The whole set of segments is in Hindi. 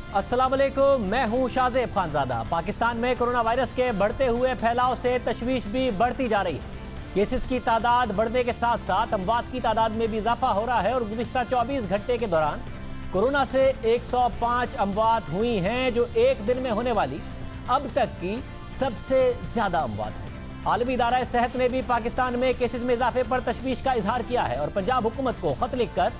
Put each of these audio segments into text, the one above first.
अस्सलाम वालेकुम, मैं हूं शाहजेब खानजादा। पाकिस्तान में कोरोना वायरस के बढ़ते हुए फैलाव से तशवीश भी बढ़ती जा रही है। केसेस की तादाद बढ़ने के साथ साथ अमवात की तादाद में भी इजाफा हो रहा है और गुज़िश्ता 24 घंटे के दौरान कोरोना से 105 अमवात हुई हैं, जो एक दिन में होने वाली अब तक की सबसे ज़्यादा अमवात है। आलमी इदारा सेहत ने भी पाकिस्तान में केसेस में इजाफे पर तशवीश का इजहार किया है और पंजाब हुकूमत को खत लिखकर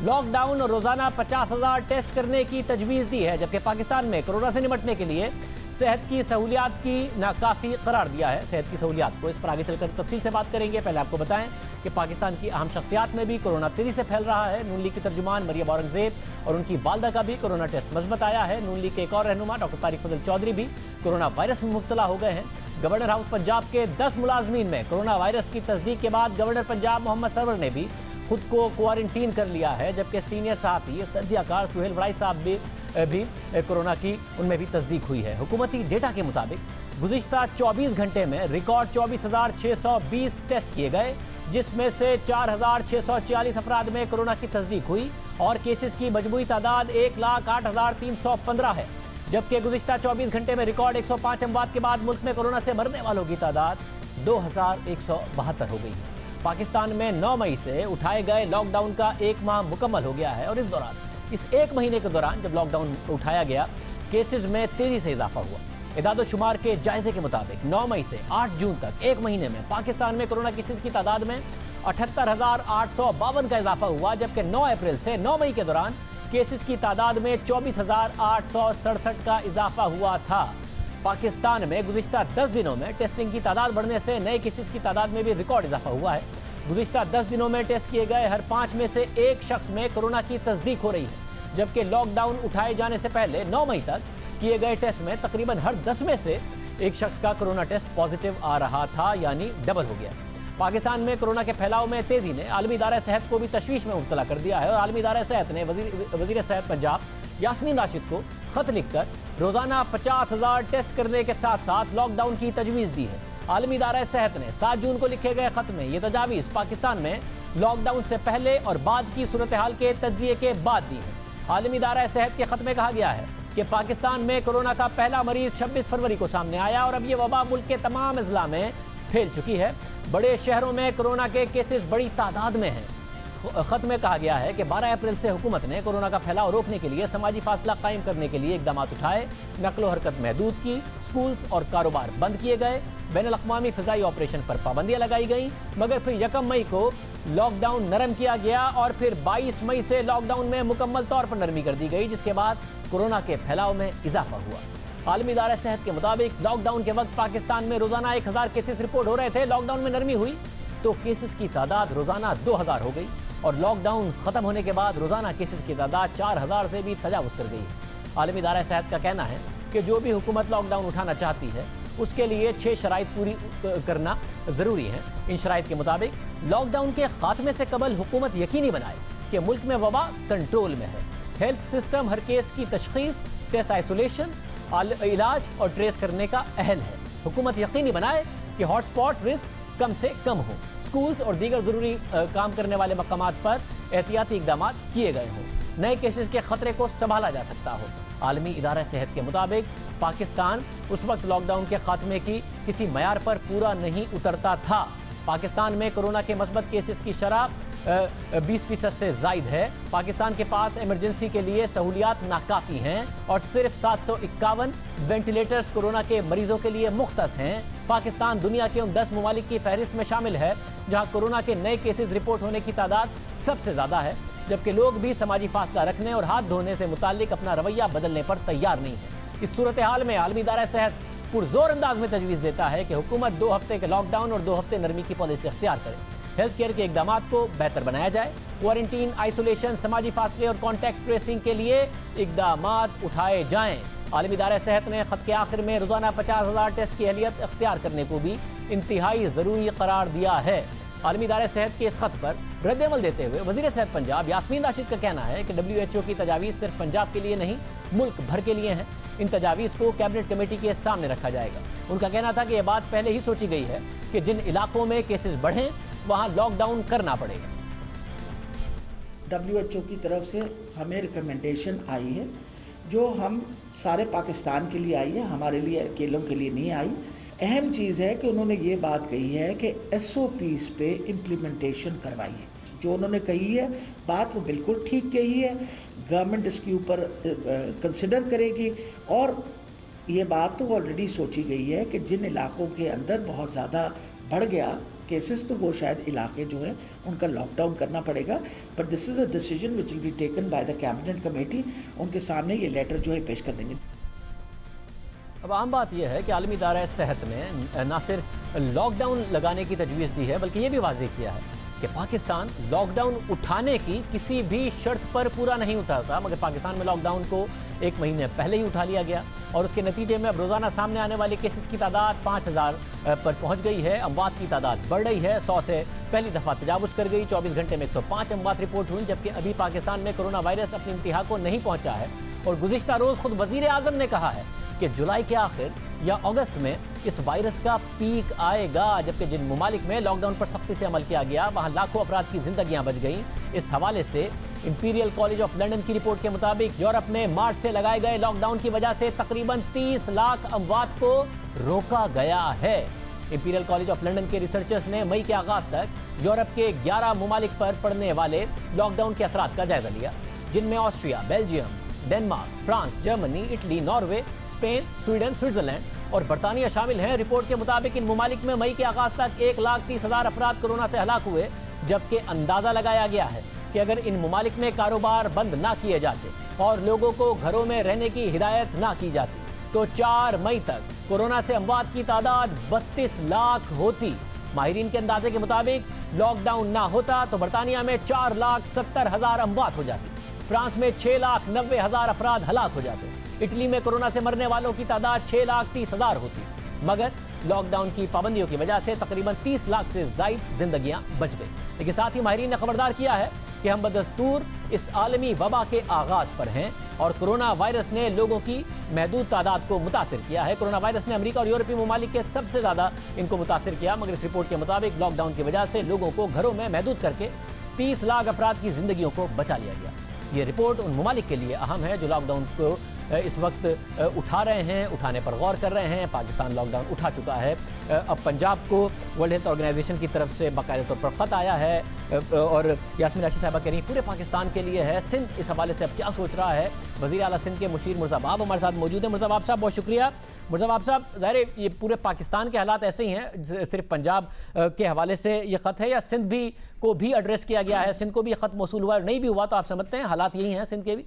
लॉकडाउन और रोजाना 50,000 टेस्ट करने की तजवीज़ दी है, जबकि पाकिस्तान में कोरोना से निपटने के लिए सेहत की सहूलियात की नाकाफ़ी करार दिया है। सेहत की सहूलियात को इस पर आगे चलकर तफसील से बात करेंगे। पहले आपको बताएं कि पाकिस्तान की अहम शख्सियात में भी कोरोना तेजी से फैल रहा है। नून लीग की तर्जुमान मरियम औरंगजेब और उनकी वालदा का भी कोरोना टेस्ट मस्बत आया है। नून लीग के एक और रहनुमा डॉक्टर तारिक फजल चौधरी भी कोरोना वायरस में मुब्तला हो गए हैं। गवर्नर हाउस पंजाब के 10 मुलाजमीन में कोरोना वायरस की तस्दीक के बाद गवर्नर पंजाब मोहम्मद सरवर ने भी खुद को क्वारंटीन कर लिया है, जबकि सीनियर सहाफ़ी तजियाकार सुहेल वड़ाई साहब भी कोरोना की उनमें भी तस्दीक हुई है। हुकूमती डेटा के मुताबिक गुज़िश्ता 24 घंटे में रिकॉर्ड 24,620 टेस्ट किए गए, जिसमें से 4,646 अफराद में कोरोना की तस्दीक हुई और केसेस की मजमूई तादाद 1,08,315 है। जबकि गुज़िश्ता 24 घंटे में रिकॉर्ड 105 अमवात के बाद मुल्क में कोरोना से मरने वालों की तादाद 2,172 हो गई है। पाकिस्तान में 9 मई से उठाए गए लॉकडाउन का 1 माह मुकम्मल हो गया है और इस 1 महीने के दौरान जब लॉकडाउन उठाया गया, केसेस में तेजी से इजाफा हुआ। इदाद शुमार के जायजे के मुताबिक 9 मई से 8 जून तक 1 महीने में पाकिस्तान में कोरोना केसेस की तादाद में 78,852 का इजाफा हुआ, जबकि 9 अप्रैल से 9 मई के दौरान केसेस की तादाद में 24,867 का इजाफा हुआ था। पाकिस्तान में गुज़िश्ता 10 दिनों में टेस्टिंग की तादाद बढ़ने से नए केसेस की तादाद में भी रिकॉर्ड इजाफा हुआ है। गुज़िश्ता 10 दिनों में टेस्ट किए गए हर 5 में से 1 शख्स में कोरोना की तस्दीक हो रही है, जबकि लॉकडाउन उठाए जाने से पहले 9 मई तक किए गए टेस्ट में तकरीबन हर 10 में से 1 शख्स का कोरोना टेस्ट पॉजिटिव आ रहा था, यानी डबल हो गया। पाकिस्तान में कोरोना के फैलाव में तेजी ने आलमी इदारा सेहत को भी तशवीश में मुब्तला कर दिया है और आलमी इदारा सेहत ने वज़ीर सेहत पंजाब यास्मीन राशिद को खत लिखकर रोजाना 50,000 टेस्ट करने के साथ साथ लॉकडाउन की तजवीज़ दी है। आलमी इदारा सेहत ने 7 जून को लिखे गए खत में ये तजावीज़ पाकिस्तान में लॉकडाउन से पहले और बाद की सूरत हाल के तज्जिए के बाद दी है। आलमी इदारा सेहत के खत में कहा गया है कि पाकिस्तान में कोरोना का पहला मरीज 26 फरवरी को सामने आया और अब ये वबा मुल्क के तमाम अजला में फैल चुकी है। बड़े शहरों में कोरोना के केसेस बड़ी तादाद में हैं। खत में कहा गया है कि 12 अप्रैल से हुकूमत ने कोरोना का फैलाव रोकने के लिए समाजी फासला कायम करने के लिए इकदाम उठाए। नकलो हरकत महदूद की, स्कूल्स और कारोबार बंद किए गए, बैनुल अक़वामी फ़िज़ाई ऑपरेशन पर पाबंदियाँ लगाई गई, मगर फिर 1 मई को लॉकडाउन नरम किया गया और फिर 22 मई से लॉकडाउन में मुकम्मल तौर पर नरमी कर दी गई, जिसके बाद कोरोना के फैलाव में इजाफा हुआ। आलमी इदारा सेहत के मुताबिक लॉकडाउन के वक्त पाकिस्तान में रोजाना 1,000 केसेस रिपोर्ट हो रहे थे। लॉकडाउन में नरमी हुई तो केसेस की तादाद रोजाना 2,000 हो गई और लॉकडाउन खत्म होने के बाद रोजाना केसेस की तादाद 4,000 से भी तजावुज़ कर गई है। आलमी इदारा सेहत का कहना है कि जो भी हुकूमत लॉकडाउन उठाना चाहती है उसके लिए 6 शराइत पूरी करना ज़रूरी है। इन शराइत के मुताबिक लॉकडाउन के खात्मे से कबल हुकूमत यकीनी बनाए कि मुल्क में वबा कंट्रोल में है। हेल्थ सिस्टम हर केस की तशख़ीस, टेस्ट, आइसोलेशन, इलाज और ट्रेस करने का अहल है। हुकूमत यकीनी बनाए कि हॉटस्पॉट रिस्क कम से कम हो, स्कूल्स और दीगर ज़रूरी काम करने वाले मकामात पर एहतियाती इक़दाम किए गए हों, नए केसेस के ख़तरे को संभाला जा सकता हो। आलमी इदारा सेहत के मुताबिक पाकिस्तान उस वक्त लॉकडाउन के खात्मे की किसी मयार पर पूरा नहीं उतरता था। पाकिस्तान में कोरोना के मस्बत केसेस की शरह 20% से ज़ायद है। पाकिस्तान के पास इमरजेंसी के लिए सहूलियात नाकाफ़ी हैं और सिर्फ 751 वेंटिलेटर्स कोरोना के मरीजों के लिए मुख्तस हैं। पाकिस्तान दुनिया के उन 10 ममालिक की फहरिस्त में शामिल है जहां कोरोना के नए केसेस रिपोर्ट होने की तादाद सबसे ज़्यादा है, जबकि लोग भी समाजी फासला रखने और हाथ धोने से मुताल्लिक अपना रवैया बदलने पर तैयार नहीं है। इस सूरत हाल में आलमी इदारा सेहत पुरजोर अंदाज में तजवीज़ देता है कि हुकूमत 2 हफ्ते के लॉकडाउन और 2 हफ्ते नरमी की पॉलिसी अख्तियार करे। हेल्थ केयर के इकदाम को बेहतर बनाया जाए, क्वारंटीन, आइसोलेशन, समाजी फासले और कॉन्टैक्ट ट्रेसिंग के लिए इकदाम उठाए जाएँ। आलमी इदारा सेहत ने ख़त के आखिर में रोज़ाना 50,000 टेस्ट की अहलियत अख्तियार करने को भी इंतहाई ज़रूरी करार दिया है। आलमी इदारा सेहत के इस खत पर रद्द-ए-अमल देते हुए वज़ीर सेहत पंजाब यास्मीन राशिद का कहना है कि WHO की तजावीज़ सिर्फ पंजाब के लिए नहीं, मुल्क भर के लिए हैं। इन तजावीज़ को कैबिनेट कमेटी के सामने रखा जाएगा। उनका कहना था कि यह बात पहले ही सोची गई है कि जिन इलाकों में केसेस बढ़ें वहाँ लॉकडाउन करना पड़ेगा। WHO की तरफ से हमें रिकमेंडेशन आई है जो हम सारे पाकिस्तान के लिए आई है, हमारे लिए अकेलों के लिए नहीं आई। अहम चीज़ है कि उन्होंने ये बात कही है कि SOPs पे इम्प्लीमेंटेशन करवाइए। जो उन्होंने कही है बात वो बिल्कुल ठीक कही है। गवर्नमेंट इसके ऊपर कंसिडर करेगी और ये बात तो ऑलरेडी सोची गई है कि जिन इलाकों के अंदर बहुत ज़्यादा बढ़ गया केसेस तो वो शायद इलाके जो है उनका लॉकडाउन करना पड़ेगा। But this is a decision which will be taken by the cabinet committee. उनके सामने ये लेटर जो है पेश कर देंगे। अब आम बात यह है कि आलमी इदारा सेहत ने न सिर्फ लॉकडाउन लगाने की तजवीज़ दी है बल्कि ये भी वाज़ेह किया है कि पाकिस्तान लॉकडाउन उठाने की किसी भी शर्त पर पूरा नहीं उतरता। मगर पाकिस्तान में लॉकडाउन को 1 महीने पहले ही उठा लिया गया और उसके नतीजे में अब रोज़ाना सामने आने वाले केसेस की तादाद 5000 पर पहुंच गई है। अमवात की तादाद बढ़ रही है, 100 से पहली दफ़ा तजावुज़ कर गई। 24 घंटे में 105 अमवात रिपोर्ट हुई, जबकि अभी पाकिस्तान में कोरोना वायरस अपनी इंतहा को नहीं पहुँचा है। और गुज़िश्ता रोज़ खुद वज़ीर आज़म ने कहा है कि जुलाई के आखिर या अगस्त में इस वायरस का पीक आएगा। जबकि जिन मुमालिक में लॉकडाउन पर सख्ती से अमल किया गया वहाँ लाखों अफराद की जिंदगियां बच गईं। इस हवाले से इंपीरियल कॉलेज ऑफ लंदन की रिपोर्ट के मुताबिक यूरोप में मार्च से लगाए गए लॉकडाउन की वजह से तकरीबन 30 लाख अमवात को रोका गया है। इंपीरियल कॉलेज ऑफ लंदन के रिसर्चर्स ने मई के आगाज तक यूरोप के 11 मुमालिक पर पड़ने वाले लॉकडाउन के असरात का जायजा लिया, जिनमें Austria, Belgium, Denmark, France, Germany, Italy, Norway, Spain, Sweden, Switzerland और बरतानिया शामिल हैं। रिपोर्ट के मुताबिक इन मुमालिक में मई के आगाज तक 1,30,000 अफराद कोरोना से हलाक हुए, जबकि अंदाजा लगाया गया है कि अगर इन मुमालिक में कारोबार बंद ना किए जाते और लोगों को घरों में रहने की हिदायत ना की जाती तो 4 मई तक कोरोना से अमवात की तादाद 32 लाख होती। माहिरीन के अंदाजे के मुताबिक लॉकडाउन ना होता तो बरतानिया में 4,70,000 अमवात हो जाती, फ्रांस में 6,90,000 अफराद हलाक हो जाते, इटली में कोरोना से मरने वालों की तादाद 6,30,000 होती। मगर लॉकडाउन की पाबंदियों की वजह से तकरीबन 30 लाख से ज़ायद जिंदगियां बच गई। लेकिन साथ ही माहिरीन ने खबरदार किया है कि हम बदस्तूर इस आलमी वबा के आगाज पर हैं और कोरोना वायरस ने लोगों की महदूद तादाद को मुतासिर किया है। कोरोना वायरस ने अमेरिका और यूरोपीय ममालिक के सबसे ज़्यादा इनको मुतासिर किया, मगर इस रिपोर्ट के मुताबिक लॉकडाउन की वजह से लोगों को घरों में महदूद करके 30 लाख अफराद की जिंदगियों को बचा लिया गया। ये रिपोर्ट उन ममालिक के लिए अहम है जो लॉकडाउन को इस वक्त उठा रहे हैं, उठाने पर गौर कर रहे हैं। पाकिस्तान लॉकडाउन उठा चुका है। अब पंजाब को वर्ल्ड हेल्थ ऑर्गेनाइजेशन की तरफ से बाकायदा तौर पर ख़त आया है और यास्मीन राशिद साहिबा कह रही पूरे पाकिस्तान के लिए है। सिंध इस हवाले से अब क्या सोच रहा है? वज़ीर आला सिंध के मुशीर मुर्ज़ाबाब हमारे साथ मौजूद हैं। मुर्ज़ाबाब साहब बहुत शुक्रिया। मुर्ज़ाबाब साहब, ज़ाहिर ये पूरे पाकिस्तान के हालात ऐसे ही हैं, सिर्फ पंजाब के हवाले से ये ख़त है या सिंध भी को भी एड्रेस किया गया है? सिंध को भी ख़त मौसूल हुआ, नहीं भी हुआ तो आप समझते हैं हालात यही हैं सिंध के भी?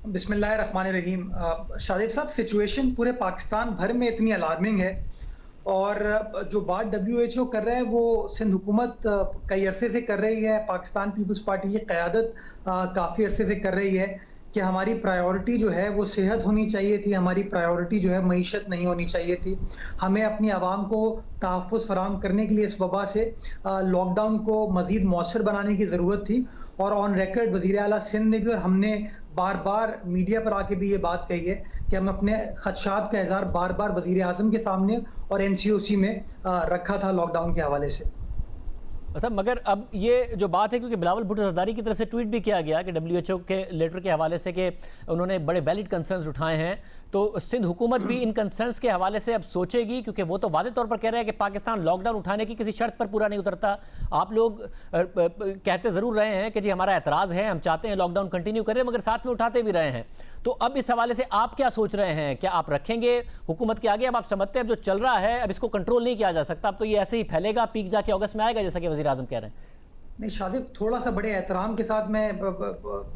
बिस्मिल्लाहिर्रहमानिर्रहीम। शादिब साहब, सिचुएशन पूरे पाकिस्तान भर में इतनी अलार्मिंग है और जो बात WHO कर रहा है वो सिंध हुकूमत कई अरसे से कर रही है। पाकिस्तान पीपल्स पार्टी की क़यादत काफ़ी अरसे से कर रही है कि हमारी प्रायोरिटी जो है वो सेहत होनी चाहिए थी, हमारी प्रायोरिटी जो है मईशत नहीं होनी चाहिए थी। हमें अपनी आवाम को तहफ़्फ़ुज़ फराहम करने के लिए इस वबा से लॉकडाउन को मज़ीद मौसर बनाने की ज़रूरत थी और ऑन रिकॉर्ड वज़ीर आला सिंध ने भी और हमने बार बार मीडिया पर आके भी ये बात कही है कि हम अपने खदशात का इज़हार बार बार वज़ीर आज़म के सामने और NCOC में रखा था लॉकडाउन के हवाले से। अच्छा, मगर अब ये जो बात है, क्योंकि बिलावल भुट्टो ज़रदारी की तरफ से ट्वीट भी किया गया कि WHO के लेटर के हवाले से कि उन्होंने बड़े वैलिड कंसर्न्स उठाए हैं, तो सिंध हुकूमत भी इन कंसर्न्स के हवाले से अब सोचेगी, क्योंकि वो तो वाज़ेह तौर पर कह रहे हैं कि पाकिस्तान लॉकडाउन उठाने की किसी शर्त पर पूरा नहीं उतरता। आप लोग कहते ज़रूर रहे हैं कि जी हमारा एतराज़ है, हम चाहते हैं लॉकडाउन कंटिन्यू करें, मगर साथ में उठाते भी रहे हैं। तो अब इस हवाले से आप क्या सोच रहे हैं? क्या आप रखेंगे हुकूमत के आगे? अब आप समझते हैं अब जो चल रहा है अब इसको कंट्रोल नहीं किया जा सकता, अब तो ये ऐसे ही फैलेगा, पीक जाके अगस्त में आएगा जैसा कि वज़ीर आज़म कह रहे हैं? नहीं शादिब, थोड़ा सा बड़े एहतराम के साथ मैं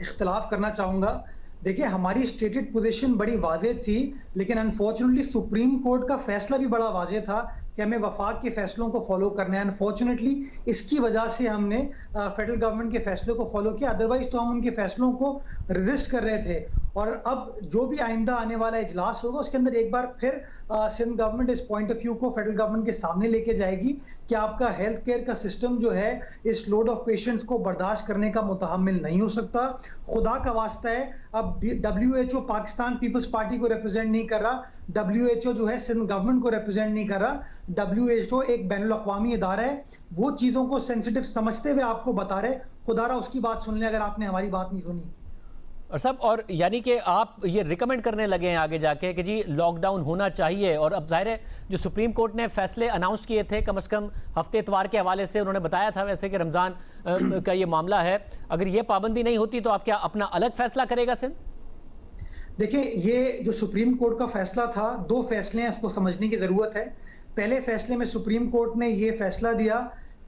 इख्तलाफ करना चाहूँगा। देखिए, हमारी स्टेटेड पोजीशन बड़ी वाज़ेह थी, लेकिन अनफॉर्चुनेटली सुप्रीम कोर्ट का फैसला भी बड़ा वाज़ेह था कि हमें वफाक के फैसलों को फॉलो करना है। अनफॉर्चुनेटली इसकी वजह से हमने फेडरल गवर्नमेंट के फैसलों को फॉलो किया, अदरवाइज तो हम उनके फैसलों को रेजिस्ट कर रहे थे। और अब जो भी आइंदा आने वाला इजलास होगा उसके अंदर एक बार फिर सिंध गवर्नमेंट इस पॉइंट ऑफ व्यू को फेडरल गवर्नमेंट के सामने लेके जाएगी कि आपका हेल्थ केयर का सिस्टम जो है इस लोड ऑफ पेशेंट्स को बर्दाश्त करने का मुतहम्मिल नहीं हो सकता। खुदा का वास्ता है, अब WHO पाकिस्तान पीपल्स पार्टी को रिप्रेजेंट नहीं कर रहा, WHO जो है सिंध गवर्नमेंट को रिप्रेजेंट नहीं कर रहा। WHO एक बैनुल अक़वामी इदारा है, वो चीज़ों को सेंसिटिव समझते हुए आपको बता रहे। खुदारा उसकी बात सुन ले अगर आपने हमारी बात नहीं सुनी। और सब और यानी कि आप ये रिकमेंड करने लगे हैं आगे जाके कि जी लॉकडाउन होना चाहिए। और अब जाहिर है जो सुप्रीम कोर्ट ने फैसले अनाउंस किए थे कम से कम हफ्ते इतवार के हवाले से, उन्होंने बताया था वैसे कि रमज़ान का ये मामला है, अगर ये पाबंदी नहीं होती तो आप क्या अपना अलग फैसला करेगा सिंध? देखिए, ये जो सुप्रीम कोर्ट का फैसला था, दो फैसले हैं, इसको समझने की जरूरत है। पहले फैसले में सुप्रीम कोर्ट ने ये फैसला दिया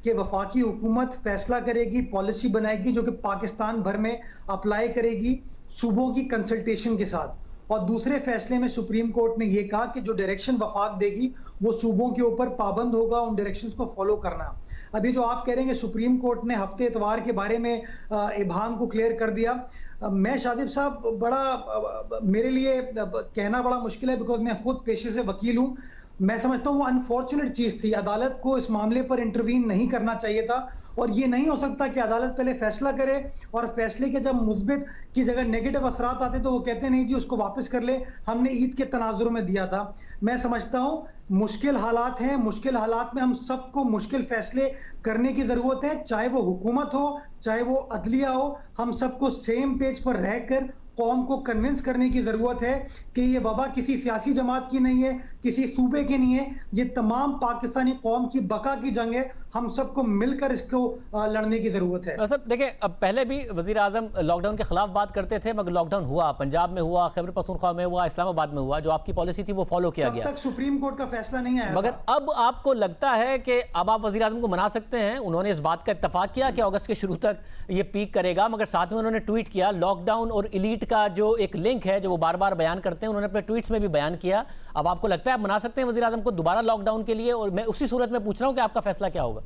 कि वफाकी हुकूमत फैसला करेगी, पॉलिसी बनाएगी जो कि पाकिस्तान भर में अप्लाई करेगी सूबों की कंसल्टेशन के साथ। और दूसरे फैसले में सुप्रीम कोर्ट ने यह कहा कि जो डायरेक्शन वफाक देगी वो सूबों के ऊपर पाबंद होगा उन डायरेक्शंस को फॉलो करना। अभी जो आप कह रहे हैं कि सुप्रीम कोर्ट ने हफ्ते इतवार के बारे में इबाम को क्लियर कर दिया, मैं शादिब साहब बड़ा मेरे लिए कहना बड़ा मुश्किल है, बिकॉज मैं खुद पेशे से वकील हूँ। मैं समझता हूँ वो अनफॉर्चुनेट चीज थी, अदालत को इस मामले पर इंटरवीन नहीं करना चाहिए था। और ये नहीं हो सकता कि अदालत पहले फैसला करे और फैसले के जब मुस्बित की जगह नेगेटिव असरात आते तो वो कहते नहीं जी उसको वापस कर ले, हमने ईद के तनाजुर में दिया था। मैं समझता हूँ मुश्किल हालात हैं, मुश्किल हालात में हम सबको मुश्किल फैसले करने की जरूरत है, चाहे वो हुकूमत हो चाहे वो अदलिया हो। हम सबको सेम पेज पर रहकर कौम को कन्विंस करने की जरूरत है कि ये वबा किसी सियासी जमात की नहीं है, किसी सूबे की नहीं है, ये तमाम पाकिस्तानी कौम की बका की जंग है। हम सबको मिलकर इसको लड़ने की जरूरत है। सर देखिए, अब पहले भी वजीर आजम लॉकडाउन के खिलाफ बात करते थे, मगर लॉकडाउन हुआ, पंजाब में हुआ, खैबर पख्तूनख्वा में हुआ, इस्लामाबाद में हुआ, जो आपकी पॉलिसी थी वो फॉलो किया गया। तब तक सुप्रीम कोर्ट का फैसला नहीं आया। मगर अब आपको लगता है कि अब आप वजीर आजम को मना सकते हैं? उन्होंने इस बात का इत्तफाक किया कि अगस्त के शुरू तक ये पीक करेगा, मगर साथ में उन्होंने ट्वीट किया लॉकडाउन और इलीट का जो एक लिंक है जो वो बार बार बयान करते हैं, उन्होंने अपने ट्वीट्स में भी बयान किया। अब आपको लगता है आप मना सकते हैं वजीर आजम को दोबारा लॉकडाउन के लिए? और मैं उसी सूरत में पूछ रहा हूं कि आपका फैसला क्या होगा?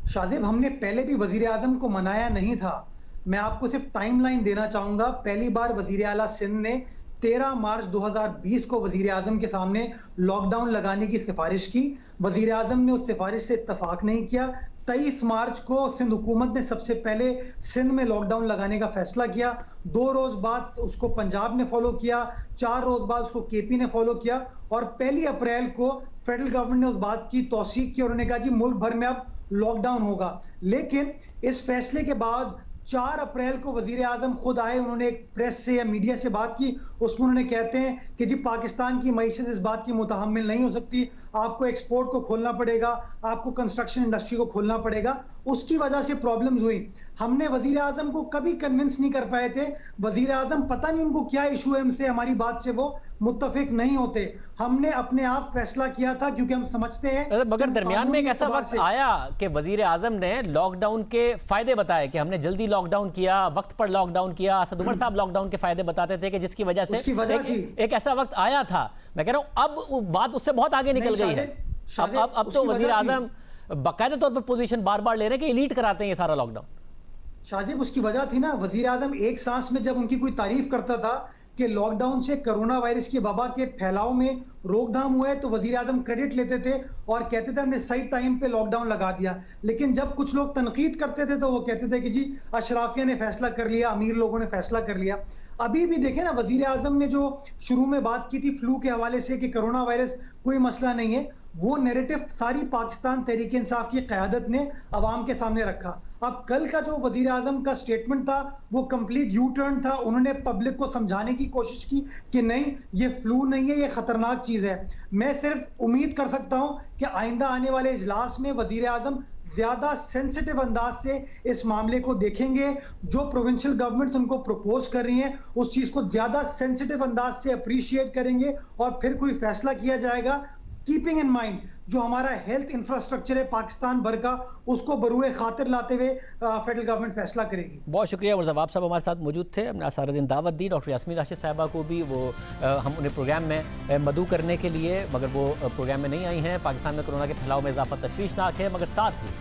शादिब, हमने पहले भी वजीर आजम को मनाया नहीं था। मैं आपको सिर्फ टाइमलाइन देना चाहूंगा। पहली बार वजीर आला सिंध ने 13 मार्च 2020 को वजीर आजम के सामने लॉकडाउन लगाने की सिफारिश की। वजीर आजम ने उस सिफारिश से इत्तफाक नहीं किया। 23 मार्च को सिंध हुकूमत ने सबसे पहले सिंध में लॉकडाउन लगाने का फैसला किया। 2 रोज बाद उसको पंजाब ने फॉलो किया, 4 रोज बाद उसको केपी ने फॉलो किया और 1 अप्रैल को फेडरल गवर्नमेंट ने उस बात की तौसीक की और उन्होंने कहा जी मुल्क भर में अब लॉकडाउन होगा। लेकिन इस फैसले के बाद 4 अप्रैल को वजीर आजम खुद आए, उन्होंने एक प्रेस से या मीडिया से बात की, उसमें उन्होंने कहते हैं कि जी पाकिस्तान की मईशत इस बात की मुतहम्मिल नहीं हो सकती, आपको एक्सपोर्ट को खोलना पड़ेगा, आपको कंस्ट्रक्शन इंडस्ट्री को खोलना पड़ेगा। उसकी वजह से प्रॉब्लम्स हुई। हमने वजीर आजम को कभी कन्विंस नहीं कर पाए थे। वजीर आजम पता नहीं उनको क्या इशू है, हमसे हमारी बात से वो मुत्तफिक नहीं होते। हमने अपने आप फैसला किया था क्योंकि हम समझते हैं। मगर दरमियान में एक ऐसा वक्त आया कि वजीर आजम ने लॉकडाउन के फायदे बताए कि हमने जल्दी लॉकडाउन किया, वक्त पर लॉकडाउन किया। असद उमर साहब लॉकडाउन के फायदे बताते थे कि जिसकी वजह से एक ऐसा वक्त आया था। मैं कह रहा हूं अब वो बात उससे बहुत आगे निकल गई है। अब तो वजीर आजम बाकायदा तौर पर पोजीशन बार बार ले रहे हैं कि इलीट कराते हैं ये सारा लॉकडाउन। शाजिब, उसकी वजह थी ना, वजीर आजम एक सांस में जब उनकी कोई तारीफ करता था कि लॉकडाउन से कोरोना वायरस की वबा के फैलाव में रोकथाम हुआ है, तो वजीर आजम क्रेडिट लेते थे और कहते थे हमने सही टाइम पे लॉकडाउन लगा दिया। लेकिन जब कुछ लोग तनकीद करते थे तो वो कहते थे कि जी अशराफिया ने फैसला कर लिया, अमीर लोगों ने फैसला कर लिया। अभी भी देखें ना, वजीर आजम ने जो शुरू में बात की थी फ्लू के हवाले से कि कोरोना वायरस कोई मसला नहीं है, वो नैरेटिव सारी पाकिस्तान तहरीक इंसाफ की क़यादत ने अवाम के सामने रखा। अब कल का जो वजीर आजम का स्टेटमेंट था वो कंप्लीट यू टर्न था। उन्होंने पब्लिक को समझाने की कोशिश की कि नहीं ये फ्लू नहीं है, ये खतरनाक चीज है। मैं सिर्फ उम्मीद कर सकता हूं कि आइंदा आने वाले इजलास में वजीर आजम ज्यादा सेंसिटिव अंदाज से इस मामले को देखेंगे। जो प्रोविंशियल गवर्नमेंट उनको प्रपोज कर रही हैं उस चीज को ज्यादा सेंसिटिव अंदाज से अप्रिशिएट करेंगे और फिर कोई फैसला किया जाएगा, कीपिंग इन माइंड जो हमारा हेल्थ इंफ्रास्ट्रक्चर है पाकिस्तान भर का, उसको बरूए खातिर लाते हुए फेडरल गवर्नमेंट फैसला करेगी। बहुत शुक्रिया। मुर्ज़वाब साहब हमारे साथ मौजूद थे। हमने सारा दिन दावत दी डॉक्टर यास्मीन राशिद साहिबा को भी, वो हम उन्हें प्रोग्राम में मदऊ करने के लिए, मगर वो प्रोग्राम में नहीं आई हैं। पाकिस्तान में कोरोना के फैलाव में इजाफा तशवीशनाक है, मगर साथ ही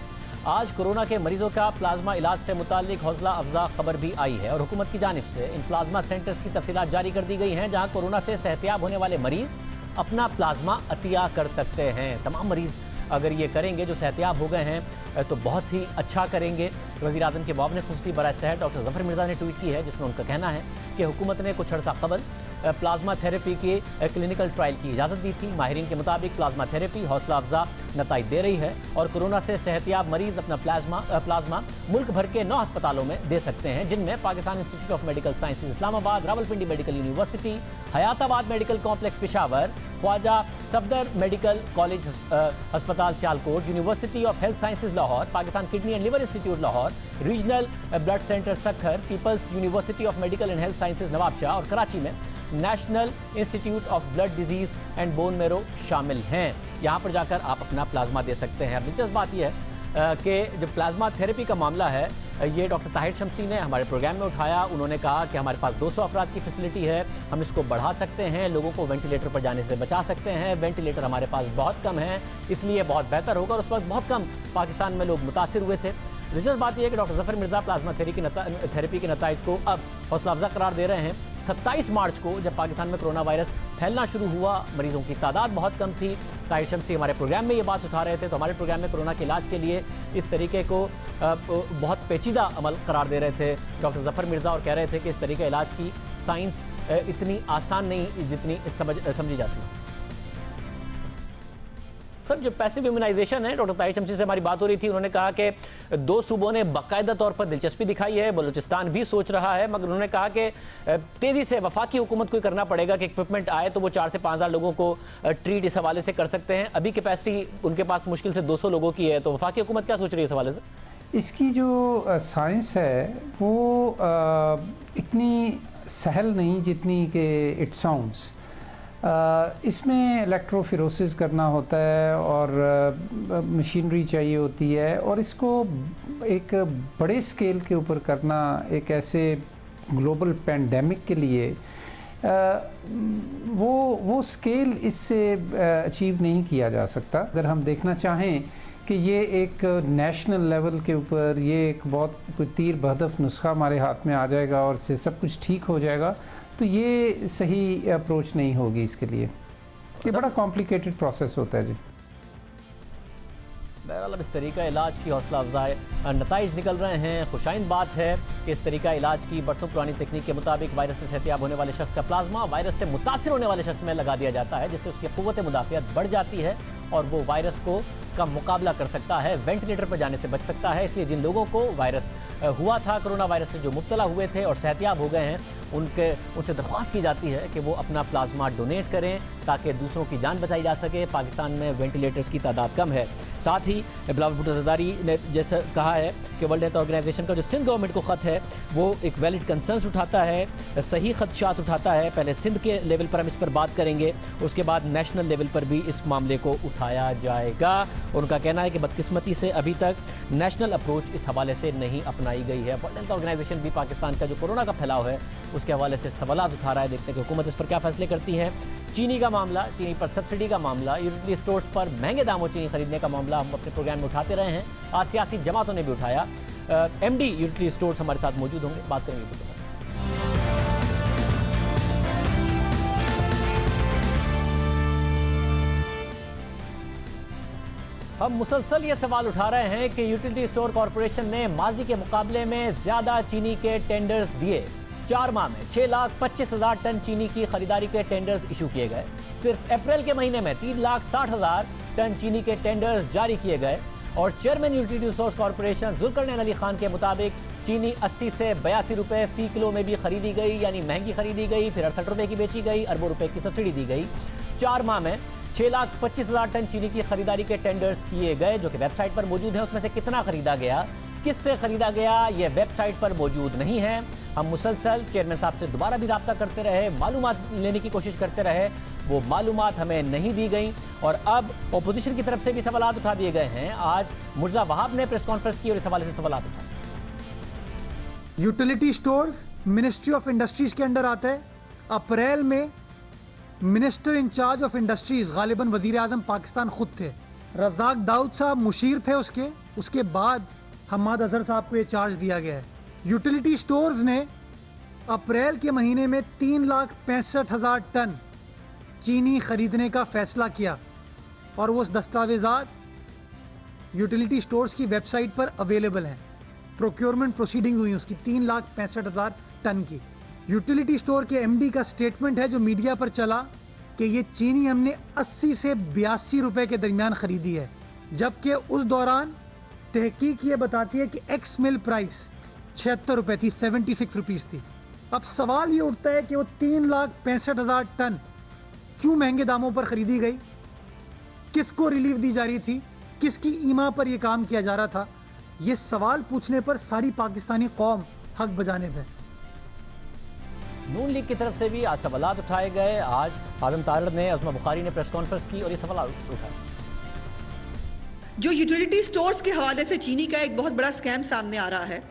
आज कोरोना के मरीजों का प्लाज्मा इलाज से मुताल्लिक हौसला अफजा खबर भी आई है और हुकूमत की जानिब से इन प्लाज्मा सेंटर्स की तफसीलात जारी कर दी गई हैं, जहाँ कोरोना से सेहतियाब होने वाले मरीज़ अपना प्लाज्मा अतिया कर सकते हैं। तमाम मरीज़ अगर ये करेंगे जो सेहतियाब हो गए हैं तो बहुत ही अच्छा करेंगे। वज़ीर आज़म के मुआविन ख़ुसूसी बराए सेहत डॉक्टर ज़फ़र मिर्ज़ा ने ट्वीट की है जिसमें उनका कहना है कि हुकूमत ने कुछ अर्सा कबल प्लाज्मा थेरेपी के क्लिनिकल ट्रायल की इजाज़त दी थी। माहिरीन के मुताबिक प्लाज्मा थेरेपी हौसला अफजा नताइज दे रही है और कोरोना से सेहतियाब मरीज अपना प्लाज्मा मुल्क भर के 9 अस्पतालों में दे सकते हैं, जिनमें Pakistan institute of medical sciences Islamabad, Rawalpindi medical university, Hayatabad medical complex Peshawar, Khwaja Safdar medical college अस्पताल Sialkot, university of health sciences Lahore, Pakistan kidney and liver institute Lahore, regional blood centre Sukkur, peoples university of medical and health sciences Nawabshah और कराची में national institute of blood disease and bone marrow शामिल हैं। यहाँ पर जाकर आप अपना प्लाज्मा दे सकते हैं। अब दिलचस्प बात यह है कि जो प्लाज्मा थेरेपी का मामला है, ये डॉक्टर ताहिर शमसी ने हमारे प्रोग्राम में उठाया। उन्होंने कहा कि हमारे पास 200 अफराद की फैसिलिटी है, हम इसको बढ़ा सकते हैं, लोगों को वेंटिलेटर पर जाने से बचा सकते हैं। वेंटिलेटर हमारे पास बहुत कम है, इसलिए बहुत बेहतर होगा। और उस वक्त बहुत कम पाकिस्तान में लोग मुतासिर हुए थे। दिलचस्प बात यह है कि doctor Zafar Mirza plasma therapy के नताइज को अब हौसला अफजा करार दे रहे हैं। 27 मार्च को जब पाकिस्तान में कोरोना वायरस फैलना शुरू हुआ, मरीजों की तादाद बहुत कम थी। ताहिर शमसी हमारे प्रोग्राम में ये बात उठा रहे थे, तो हमारे प्रोग्राम में कोरोना के इलाज के लिए इस तरीके को बहुत पेचीदा अमल करार दे रहे थे डॉक्टर जफर मिर्ज़ा, और कह रहे थे कि इस तरीके इलाज की साइंस इतनी आसान नहीं जितनी समझी जाती है। सर, जो पैसिव इम्यूनाइजेशन है, डॉक्टर ताहिर शमसी से हमारी बात हो रही थी, उन्होंने कहा कि 2 सूबों ने बाकायदा तौर पर दिलचस्पी दिखाई है, बलूचिस्तान भी सोच रहा है, मगर उन्होंने कहा कि तेज़ी से वफाकी हुकूमत को करना पड़ेगा कि इक्विपमेंट आए तो वो 4 से 5 हज़ार लोगों को ट्रीट इस हवाले से कर सकते हैं। अभी कैपेसिटी उनके पास मुश्किल से 200 लोगों की है, तो वफाकी हुकूमत क्या सोच रही है इस हवाले से? इसकी जो साइंस है वो इतनी सहल नहीं जितनी कि इट साउंड्स। इसमें इलेक्ट्रोफिरोसिस करना होता है और मशीनरी चाहिए होती है, और इसको एक बड़े स्केल के ऊपर करना एक ऐसे ग्लोबल पैंडेमिक के लिए वो स्केल इससे अचीव नहीं किया जा सकता। अगर हम देखना चाहें कि ये एक नेशनल लेवल के ऊपर ये एक बहुत कोई तीर बहदफ नुस्खा हमारे हाथ में आ जाएगा और इससे सब कुछ ठीक हो जाएगा, तो ये सही अप्रोच नहीं होगी इसके लिए। ये बड़ा कॉम्प्लिकेटेड प्रोसेस होता है जी। बहरहाल अब इस तरीका इलाज की हौसला अफजाई नताइज निकल रहे हैं। खुशाइंद बात है कि इस तरीका इलाज की बरसों पुरानी तकनीक के मुताबिक वायरस से सेहतियाब होने वाले शख्स का प्लाज्मा वायरस से मुतासिर होने वाले शख्स में लगा दिया जाता है, जिससे उसकी क़ुव्वत मुदाफ़ियत बढ़ जाती है और वो वायरस का मुकाबला कर सकता है, वेंटिलेटर पर जाने से बच सकता है। इसलिए जिन लोगों को वायरस हुआ था, कोरोना वायरस से जो मुब्तला हुए थे और सेहतियाब हो गए हैं, उनसे दरख्वास्त की जाती है कि वो अपना प्लाज्मा डोनेट करें ताकि दूसरों की जान बचाई जा सके। पाकिस्तान में वेंटिलेटर्स की तादाद कम है। साथ ही बिलावल भुट्टो ज़रदारी ने जैसे कहा है कि वर्ल्ड हेल्थ ऑर्गेनाइजेशन का जो सिंध गवर्नमेंट को ख़त है वो एक वैलिड कंसर्न्स उठाता है, सही खदशात उठाता है। पहले सिंध के लेवल पर हम इस पर बात करेंगे, उसके बाद नेशनल लेवल पर भी इस मामले को उठाया जाएगा। और उनका कहना है कि बदकिस्मती से अभी तक नेशनल अप्रोच इस हवाले से नहीं अपनाई गई है। वर्ल्ड हेल्थ ऑर्गेनाइजेशन भी पाकिस्तान का जो कोरोना का फैलाव है उसके हवाले से सवालात उठा रहा है। देखते हैं कि हुकूमत इस पर क्या फैसले करती है। चीनी का मामला, चीनी पर सब्सिडी का मामला, यूटिलिटी स्टोर्स पर महंगे दामों चीनी खरीदने का मामला हम अपने प्रोग्राम में उठाते रहे हैं। आज सियासी जमातों ने भी उठाया। MD यूटिलिटी स्टोर्स हमारे साथ मौजूद होंगे, बात करेंगे। हम मुसलसल ये सवाल उठा रहे हैं कि यूटिलिटी स्टोर कॉरपोरेशन ने माजी के मुकाबले में ज़्यादा चीनी के टेंडर्स दिए। 4 माह में 6,25,000 टन चीनी की खरीदारी के टेंडर्स इशू किए गए। सिर्फ अप्रैल के महीने में 3,60,000 टन चीनी के टेंडर्स जारी किए गए। और chairman utility store corporation Zulqarnain Ali Khan के मुताबिक चीनी 80 से 82 रुपये फ़ी किलो में भी खरीदी गई, यानी महंगी खरीदी गई, फिर 68 रुपये की बेची गई, अरबों रुपये की सब्सिडी दी गई। 4 माह में 6,25,000 टन चीनी की खरीदारी के टेंडर्स किए गए, जो कि वेबसाइट पर मौजूद है। उसमें से कितना खरीदा गया, किससे खरीदा गया, ये वेबसाइट पर मौजूद नहीं है। हम मुसलसल चेयरमैन साहब से दोबारा भी रब्ता करते रहे, मालूमात लेने की कोशिश करते रहे, वो मालूमात हमें नहीं दी गई। और अब अपोजिशन की तरफ से भी सवाल उठा दिए गए हैं। आज मुर्जा वहाब ने प्रेस कॉन्फ्रेंस की और इस हवाले से सवाल उठाए। Utility stores ministry of industries के अंडर आता है। अप्रैल में मिनिस्टर इंचार्ज ऑफ इंडस्ट्रीज गालिबन वजीर आजम पाकिस्तान खुद थे, रज़ाक दाऊद साहब मुशीर थे उसके बाद हम्माद अजहर साहब को ये चार्ज दिया गया है। यूटिलिटी स्टोर्स ने अप्रैल के महीने में 3,65,000 टन चीनी खरीदने का फैसला किया और वो दस्तावेज़ात यूटिलिटी स्टोर्स की वेबसाइट पर अवेलेबल हैं। प्रोक्योरमेंट प्रोसीडिंग हुई उसकी 3,65,000 टन की। यूटिलिटी स्टोर के एमडी का स्टेटमेंट है जो मीडिया पर चला कि ये चीनी हमने 80 से 82 रुपए के दरमियान खरीदी है, जबकि उस दौरान तहकीक ये बताती है कि एक्स मिल प्राइस 76 रुपए थी, 76 रुपीस थी। अब सवाल ये उठता है कि वो 3,65,000 टन क्यों महंगे दामों पर खरीदी गई, किसको रिलीफ दी जा रही थी, किसकी ईमा पर यह काम किया जा रहा था। ये सवाल पूछने पर सारी पाकिस्तानी कौम हक बजाने पे। नून लीग की तरफ से भी आज सवालात उठाए गए। आज आजम तारड़ ने, अज़मा बुखारी ने प्रेस कॉन्फ्रेंस की और ये सवाल उठाए। जो यूटिलिटी स्टोर्स के हवाले से चीनी का एक बहुत बड़ा स्कैम सामने आ रहा है,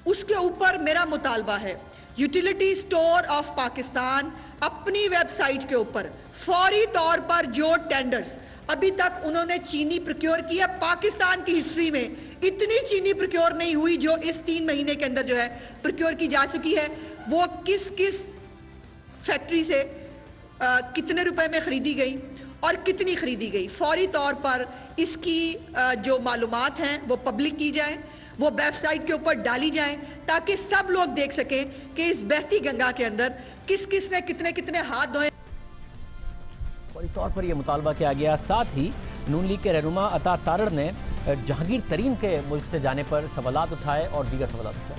उसके ऊपर मेरा मुतालबा है यूटिलिटी स्टोर ऑफ पाकिस्तान अपनी वेबसाइट के ऊपर फौरी तौर पर जो टेंडर्स अभी तक उन्होंने चीनी प्रोक्योर किया, पाकिस्तान की हिस्ट्री में इतनी चीनी प्रोक्योर नहीं हुई जो इस 3 महीने के अंदर जो है प्रोक्योर की जा चुकी है, वो किस किस फैक्ट्री से कितने रुपए में खरीदी गई और कितनी खरीदी गई, फौरी तौर पर इसकी जो मालूमात हैं वो पब्लिक की जाए, वो वेबसाइट के ऊपर डाली जाएं, ताकि सब लोग देख सकें कि इस बहती गंगा के अंदर किस किस ने कितने कितने हाथ धोए। फौरी तौर पर यह मुतालबा किया गया। साथ ही नून लीग के रहनुमा अता तारड़ ने जहांगीर तरीन के मुल्क से जाने पर सवालात उठाए और दीगर सवालात उठाए।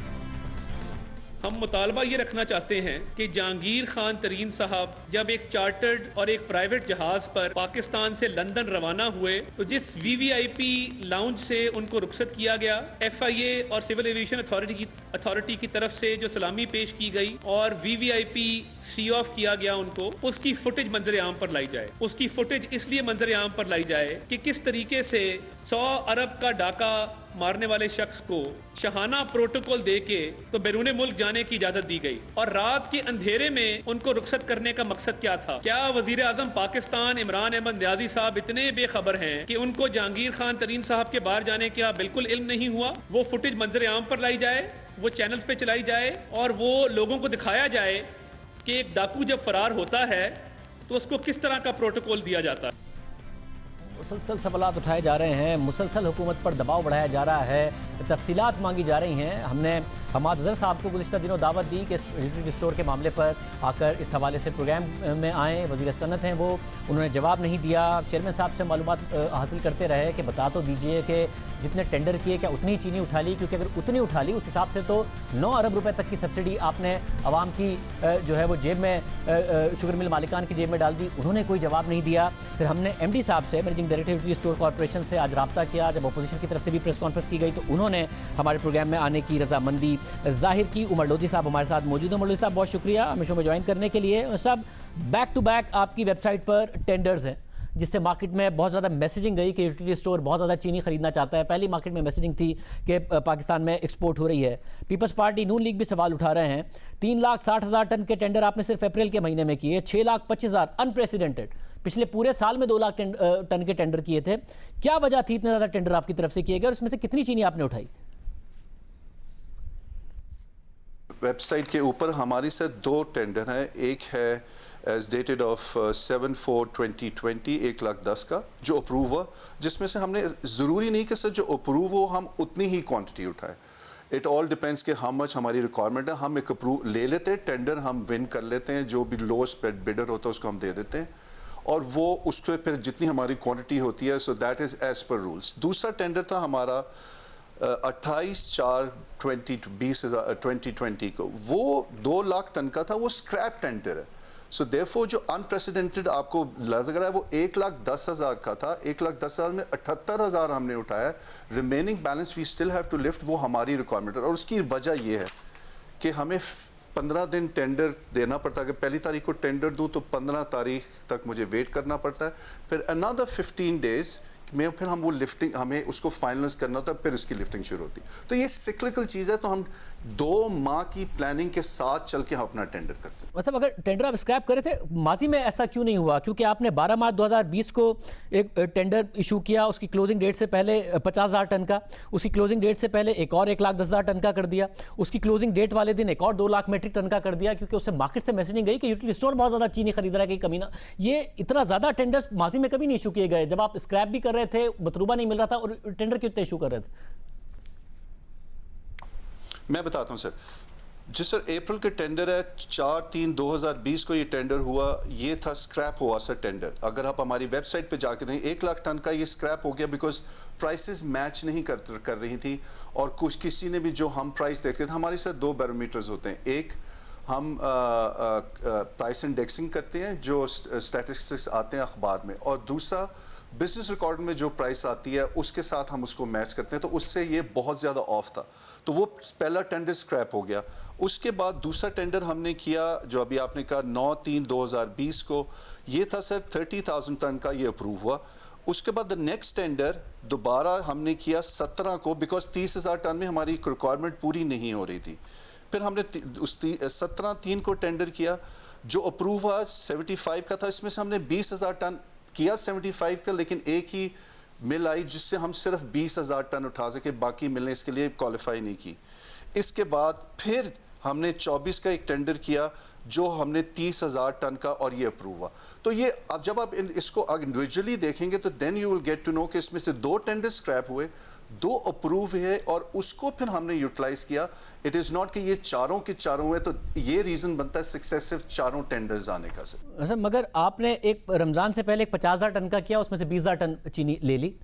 हम मुतालबा ये रखना चाहते हैं कि जहांगीर खान तरीन साहब जब एक चार्टर्ड और एक प्राइवेट जहाज पर पाकिस्तान से लंदन रवाना हुए तो जिस वीवीआईपी लाउंज से उनको रुखसत किया गया, एफआईए और सिविल एविएशन अथॉरिटी की तरफ से जो सलामी पेश की गई और वीवीआईपी सी ऑफ किया गया उनको, उसकी फुटेज मंजर आम पर लाई जाए। उसकी फुटेज इसलिए मंजर आम पर लाई जाए कि किस तरीके से 100 अरब का डाका मारने वाले शख्स को शहाना प्रोटोकॉल देके तो बैरून मुल्क जाने की इजाजत दी गई और रात के अंधेरे में उनको रुखसत करने का मकसद क्या था। क्या वजीर आजम पाकिस्तान इमरान अहमद न्याजी साहब इतने बेखबर हैं कि उनको जहांगीर खान तरीन साहब के बाहर जाने का बिल्कुल इल्म नहीं हुआ? वो फुटेज मंजर आम पर लाई जाए, वो चैनल्स पे चलाई जाए और वो लोगों को दिखाया जाए कि एक डाकू जब फरार होता है तो उसको किस तरह का प्रोटोकॉल दिया जाता है। मुसलसल सवालात उठाए जा रहे हैं, मुसलसल हुकूमत पर दबाव बढ़ाया जा रहा है, तफसीलात मांगी जा रही हैं। हमने हमाद अज़हर साहब को गुज़िश्ता दिनों दावत दी कि यूटिलिटी स्टोर के मामले पर आकर इस हवाले से प्रोग्राम में आएँ। वज़ीर सनत हैं वो, उन्होंने जवाब नहीं दिया। चेयरमैन साहब से मालूमात हासिल करते रहे कि बता तो दीजिए कि जितने टेंडर किए क्या उतनी चीनी उठा ली, क्योंकि अगर उतनी उठा ली उस हिसाब से तो 9 अरब रुपए तक की सब्सिडी आपने आवाम की जो है वो जेब में, शुगर मिल मालिकान की जेब में डाल दी। उन्होंने कोई जवाब नहीं दिया। फिर हमने एमडी साहब से, managing director utility store corporation से आज रब्ता किया। जब अपोजिशन की तरफ से भी प्रेस कॉन्फ्रेंस की गई तो उन्होंने हमारे प्रोग्राम में आने की रजामंदी जाहिर की। उमर लोधी साहब हमारे साथ मौजूद हैं। उमर लोधी साहब बहुत शुक्रिया हमें शो में ज्वाइन करने के लिए। सब बैक टू बैक आपकी वेबसाइट पर टेंडर्स हैं जिससे मार्केट में बहुत ज़्यादा मैसेजिंग गई कि यूटिलिटी स्टोर बहुत ज़्यादा चीनी खरीदना चाहता है। पहली मार्केट में मैसेजिंग थी कि पाकिस्तान में एक्सपोर्ट हो रही है। पीपल्स पार्टी, नून लीग भी सवाल उठा रहे हैं। 3,60,000 टन के टेंडर आपने सिर्फ अप्रैल के महीने में किए, 6,25,000 अनप्रेसिडेंटेड। पिछले पूरे साल में 2 लाख टन के टेंडर किए थे। क्या वजह थी इतने ज़्यादा टेंडर आपकी तरफ से किए गए और उसमें से कितनी चीनी आपने उठाई? वेबसाइट के ऊपर हमारी सर 2 टेंडर हैं। एक है एज डेटेड ऑफ 7/4/2020 1,10,000 का जो अप्रूव हुआ, जिसमें से हमने ज़रूरी नहीं कि सर जो अप्रूव हो हम उतनी ही क्वांटिटी उठाए। इट ऑल डिपेंड्स कि हाउ मच हमारी रिक्वायरमेंट है। हम एक अप्रूव ले लेते हैं, टेंडर हम विन कर लेते हैं, जो भी लोएस्ट बिडर होता है उसको हम दे देते हैं और वो उसके फिर जितनी हमारी क्वांटिटी होती है, so that is as per rules. दूसरा टेंडर था हमारा 28/4/2020 को, वो 2 लाख टन का था, वो स्क्रैप टेंडर है। सो देयरफॉर जो अनप्रेसिडेंटेड आपको लग रहा है वो 1,10,000 का था। 1,10,000 में 78,000 हमने उठाया। Remaining balance we still have to lift, वो हमारी रिक्वायरमेंट है। और उसकी वजह ये है कि हमें 15 दिन टेंडर देना पड़ता है। अगर पहली तारीख को टेंडर दूँ तो 15 तारीख तक मुझे वेट करना पड़ता है, फिर अनदर 15 डेज में फिर हम वो लिफ्टिंग, हमें उसको फाइनलाइज करना होता है, फिर उसकी लिफ्टिंग शुरू होती है। तो ये सिक्लिकल चीज़ है, तो हम 2 माह की प्लानिंग के साथ चल के हम अपना टेंडर करते हैं। मतलब अगर टेंडर आप स्क्रैप करे थे, माजी में ऐसा क्यों नहीं हुआ? क्योंकि आपने 12 मार्च 2020 को एक टेंडर इशू किया, उसकी क्लोजिंग डेट से पहले 50,000 टन का, उसकी क्लोजिंग डेट से पहले एक और 1,10,000 टन का कर दिया, उसकी क्लोजिंग डेट वाले दिन एक और 2 लाख मेट्रिक टन का कर दिया, क्योंकि उससे मार्केट से मैसेजिंग गई कि यूटिलिटी स्टोर बहुत ज़्यादा चीनी खरीद रहा है, कहीं कमी ना। ये इतना ज़्यादा टेंडर्स माजी में कभी नहीं इशू किए गए, जब आप स्क्रैप भी कर रहे थे, मतरूबा नहीं मिल रहा था और टेंडर क्यों इतने इशू कर रहे थे? मैं बताता हूँ सर, जी सर, अप्रैल के टेंडर है 4/3/2020 को ये टेंडर हुआ। ये था स्क्रैप हुआ सर टेंडर। अगर आप हमारी वेबसाइट पे जाके देखें 1 लाख टन का ये स्क्रैप हो गया बिकॉज प्राइसेस मैच नहीं कर रही थी। और कुछ किसी ने भी जो हम प्राइस देखते थे, हमारे साथ 2 बैरोमीटर्स होते हैं। एक हम प्राइस इंडेक्सिंग करते हैं जो स्टैटिस्टिक्स आते हैं अखबार में, और दूसरा बिजनेस रिकॉर्ड में जो प्राइस आती है उसके साथ हम उसको मैच करते हैं। तो उससे ये बहुत ज़्यादा ऑफ था, तो वो पहला टेंडर स्क्रैप हो गया। उसके बाद दूसरा टेंडर हमने किया जो अभी आपने कहा 9/3/2020 को, ये था सर 30,000 टन का, ये अप्रूव हुआ। उसके बाद द नेक्स्ट टेंडर दोबारा हमने किया 17 को, बिकॉज 30,000 टन में हमारी रिक्वायरमेंट पूरी नहीं हो रही थी। फिर हमने उस 17/3 को टेंडर किया जो अप्रूव हुआ 75 का था। इसमें से हमने 20,000 टन किया, 75 था, लेकिन एक ही मिल आई जिससे हम सिर्फ 20,000 टन उठा सके, बाकी मिलें इसके लिए क्वालिफाई नहीं की। इसके बाद फिर हमने 24 का एक टेंडर किया जो हमने 30,000 टन का, और ये अप्रूव हुआ। तो ये अब जब आप इसको इंडिविजुअली देखेंगे तो then you will get to know कि इसमें से 2 टेंडर स्क्रैप हुए, 2 अप्रूव है, और उसको फिर हमने यूटिलाइज किया। इट इज़ नॉट कि ये चारों के चारों हुए, तो ये रीज़न बनता है सक्सेसिव चारों टेंडर्स आने का सर। मगर आपने एक रमज़ान से पहले एक 50,000 टन का किया, उसमें से 20,000 टन चीनी ले ली।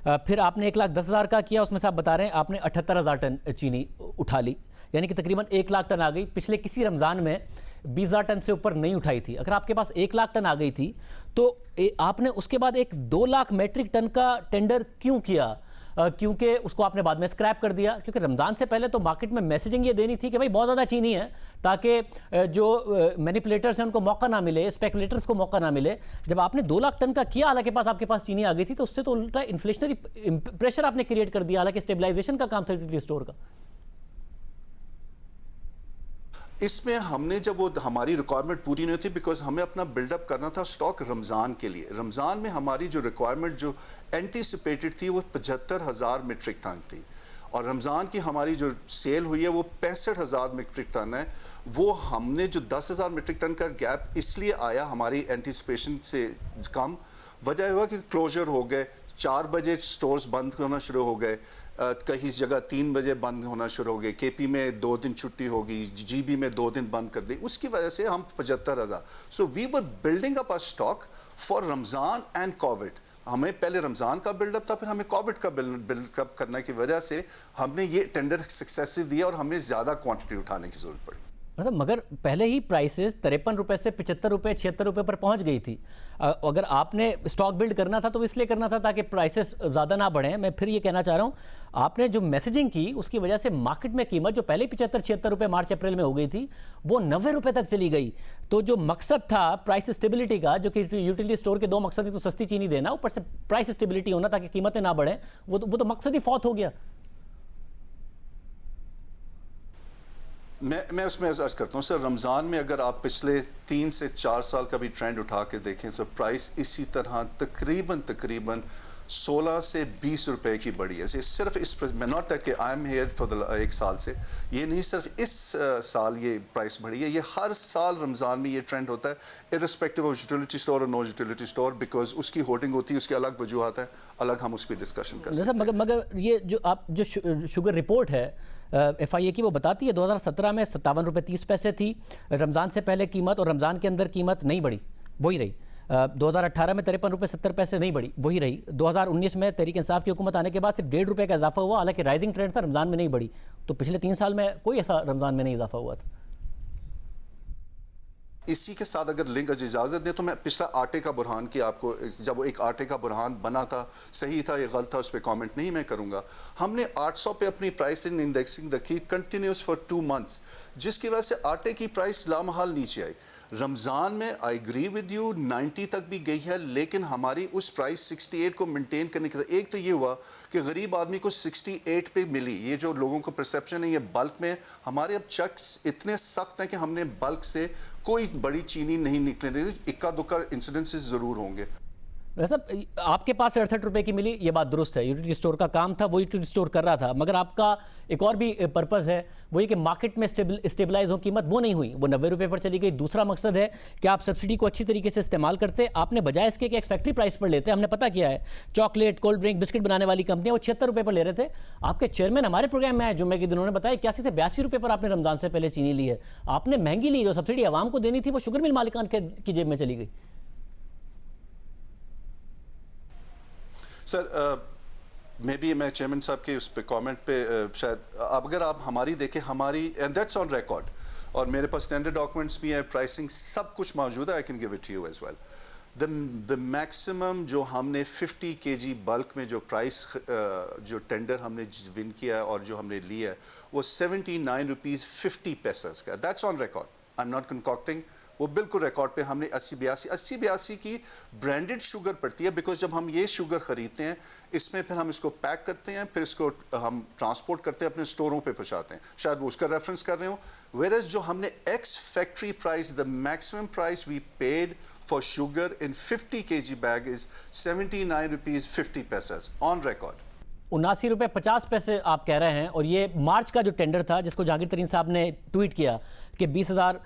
फिर आपने 1,10,000 का किया, उसमें से आप बता रहे हैं आपने 78,000 टन चीनी उठा ली, यानी कि तकरीबन 1 लाख टन आ गई। पिछले किसी रमज़ान में 20,000 टन से ऊपर नहीं उठाई थी। अगर आपके पास 1 लाख टन आ गई थी तो आपने उसके बाद एक 2 लाख मैट्रिक टन का टेंडर क्यों किया? क्योंकि उसको आपने बाद में स्क्रैप कर दिया, क्योंकि रमज़ान से पहले तो मार्केट में मैसेजिंग ये देनी थी कि भाई बहुत ज़्यादा चीनी है, ताकि जो मैनिपुलेटर्स हैं उनको मौका ना मिले, स्पेकुलेटर्स को मौका ना मिले। जब आपने 2 लाख टन का किया, हालांकि आपके पास चीनी आ गई थी, तो उससे तो उल्टा इन्फ्लेशनरी प्रेशर आपने क्रिएट कर दिया, हालांकि स्टेबलाइजेशन का काम था यूटिलिटी स्टोर का। इसमें हमने जब वो हमारी रिक्वायरमेंट पूरी नहीं थी, बिकॉज हमें अपना बिल्डअप करना था स्टॉक रमज़ान के लिए। रमज़ान में हमारी जो रिक्वायरमेंट जो एंटीसिपेटेड थी वो 75,000 मीट्रिक टन थी, और रमज़ान की हमारी जो सेल हुई है वो 65,000 मीट्रिक टन है। वो हमने जो 10,000 मीट्रिक टन का गैप इसलिए आया हमारी एंटीसिपेशन से कम, वजह हुआ कि क्लोजर हो गए, 4 बजे स्टोर्स बंद होना शुरू हो गए, कहीं जगह 3 बजे बंद होना शुरू हो गए, केपी में 2 दिन छुट्टी होगी, जीबी में 2 दिन बंद कर दी, उसकी वजह से हम 75,000। So we were building up a stock for Ramzan and COVID. हमें पहले रमज़ान का बिल्डअप था, फिर हमें कोविड का बिल्डअप करने की वजह से हमने ये टेंडर सक्सेसिव दिया और हमें ज़्यादा क्वांटिटी उठाने की ज़रूरत पड़ी। मतलब मगर पहले ही प्राइसेस 53 रुपये से 75 रुपये 76 रुपये पर पहुंच गई थी। अगर आपने स्टॉक बिल्ड करना था तो इसलिए करना था ताकि प्राइसेस ज़्यादा ना बढ़ें। मैं फिर ये कहना चाह रहा हूँ, आपने जो मैसेजिंग की उसकी वजह से मार्केट में कीमत जो पहले 75-76 रुपये मार्च अप्रैल में हो गई थी वो 90 रुपये तक चली गई। तो जो मकसद था प्राइस स्टेबिलिटी का, जो कि यूटिलिटी स्टोर के 2 मकसद, तो सस्ती चीनी देना, ऊपर से प्राइस स्टेबिलिटी होना ताकि कीमतें ना बढ़ें, वो तो मकसद ही फौत हो गया। मैं उसमें अर्ज करता हूँ सर, रमज़ान में अगर आप पिछले 3 से 4 साल का भी ट्रेंड उठा के देखें तो प्राइस इसी तरह तकरीबन 16 से 20 रुपए की बढ़ी है। सिर्फ इस मैं नॉट कि आई एम हेयर फॉर 1 साल से, ये नहीं सिर्फ इस साल ये प्राइस बढ़ी है, ये हर साल रमज़ान में ये ट्रेंड होता है, इर्रिस्पेक्टिव ऑफ यूटिलिटी स्टोर और नो यूटिलिटी स्टोर, बिकॉज उसकी होर्डिंग होती है, उसकी अलग वजूहत है, अलग हम उस पर डिस्कशन कर सकते हैं। मगर ये जो शुगर रिपोर्ट है FIA की, वो बताती है 2017 में 57 रुपये 30 पैसे थी रमज़ान से पहले कीमत, और रमज़ान के अंदर कीमत नहीं बढ़ी, वही रही। 2018 में 53 रुपये 70 पैसे नहीं बढ़ी, वही रही। 2019 में तहरीक इंसाफ की हुकूमत आने के बाद सिर्फ 1.5 रुपये का इजाफा हुआ, हालांकि राइजिंग ट्रेंड था, रमज़ान में नहीं बढ़ी। तो पिछले 3 साल में कोई ऐसा रमज़ान में नहीं इजाफा हुआ था। इसी के साथ अगर लिंक इजाज़त दें तो मैं पिछला आटे का बुरहान की आपको, जब वो एक आटे का बुरहान बना था, सही था या गलत था, उस पर कमेंट नहीं मैं करूंगा। हमने 800 पे अपनी प्राइसिंग इंडेक्सिंग रखी कंटिन्यूस फॉर 2 मंथ्स, जिसकी वजह से आटे की प्राइस लामहाल नीचे आई। रमज़ान में आई एग्री विद यू 90 तक भी गई है, लेकिन हमारी उस प्राइस 68 को मेंटेन करने के लिए एक तो ये हुआ कि गरीब आदमी को 68 पे मिली। ये जो लोगों को परसेप्शन है, ये बल्क में हमारे अब चेक्स इतने सख्त हैं कि हमने बल्क से कोई बड़ी चीनी नहीं निकलने दी, इक्का दुक्का इंसिडेंसेस ज़रूर होंगे। वैसे आपके पास 68 रुपए की मिली, ये बात दुरुस्त है, यूटिलिटी स्टोर का काम था, वो यूटिलिटी स्टोर कर रहा था, मगर आपका एक और भी पर्पस है, वो ये कि मार्केट में स्टेबलाइज हो कीमत, वो नहीं हुई, वो 90 रुपए पर चली गई। दूसरा मकसद है कि आप सब्सिडी को अच्छी तरीके से इस्तेमाल करते, आपने बजाय इसके कि एक फैक्ट्री प्राइस पर लेते, हमने पता किया है चॉकलेट, कोल्ड ड्रिंक, बिस्किट बनाने वाली कंपनियां वो 76 रुपए पर ले रहे थे। आपके चेयरमैन हमारे प्रोग्राम में आए जुम्मे के दिनों ने बताया 81 से 82 रुपए पर आपने रमजान से पहले चीनी ली है, आपने महंगी ली, जो सब्सिडी आवाम को देनी थी वो शुगर मिल मालिकान की जेब में चली गई। सर मे बी मैं चेयरमैन साहब के उस पे कमेंट पे शायद अगर आप हमारी देखें, हमारी एंड दैट्स ऑन रिकॉर्ड, और मेरे पास स्टैंडर्ड डॉक्यूमेंट्स भी है, प्राइसिंग सब कुछ मौजूद है, I can give it to you as well. The maximum जो हमने 50 kg बल्क में जो प्राइस जो टेंडर हमने विन किया है और जो हमने लिया है वो 79 रुपीज़ 50 पैसेस का, that's on record, I am not concocting, वो बिल्कुल रिकॉर्ड पे हमने 80-82 की ब्रांडेड शुगर पड़ती है, बिकॉज जब हम ये शुगर ख़रीदते हैं इसमें फिर हम इसको पैक करते हैं, फिर इसको हम ट्रांसपोर्ट करते हैं, अपने स्टोरों पे पहुंचाते हैं, शायद वो उसका रेफरेंस कर रहे हो। वेयरएज जो हमने ex factory price, the maximum price we paid for sugar in 50 kg bag is 79 rupees 50 paises on record. 79 रुपये 50 पैसे आप कह रहे हैं, और ये मार्च का जो टेंडर था जिसको जहांगीर तरीन साहब ने ट्वीट किया कि 20,000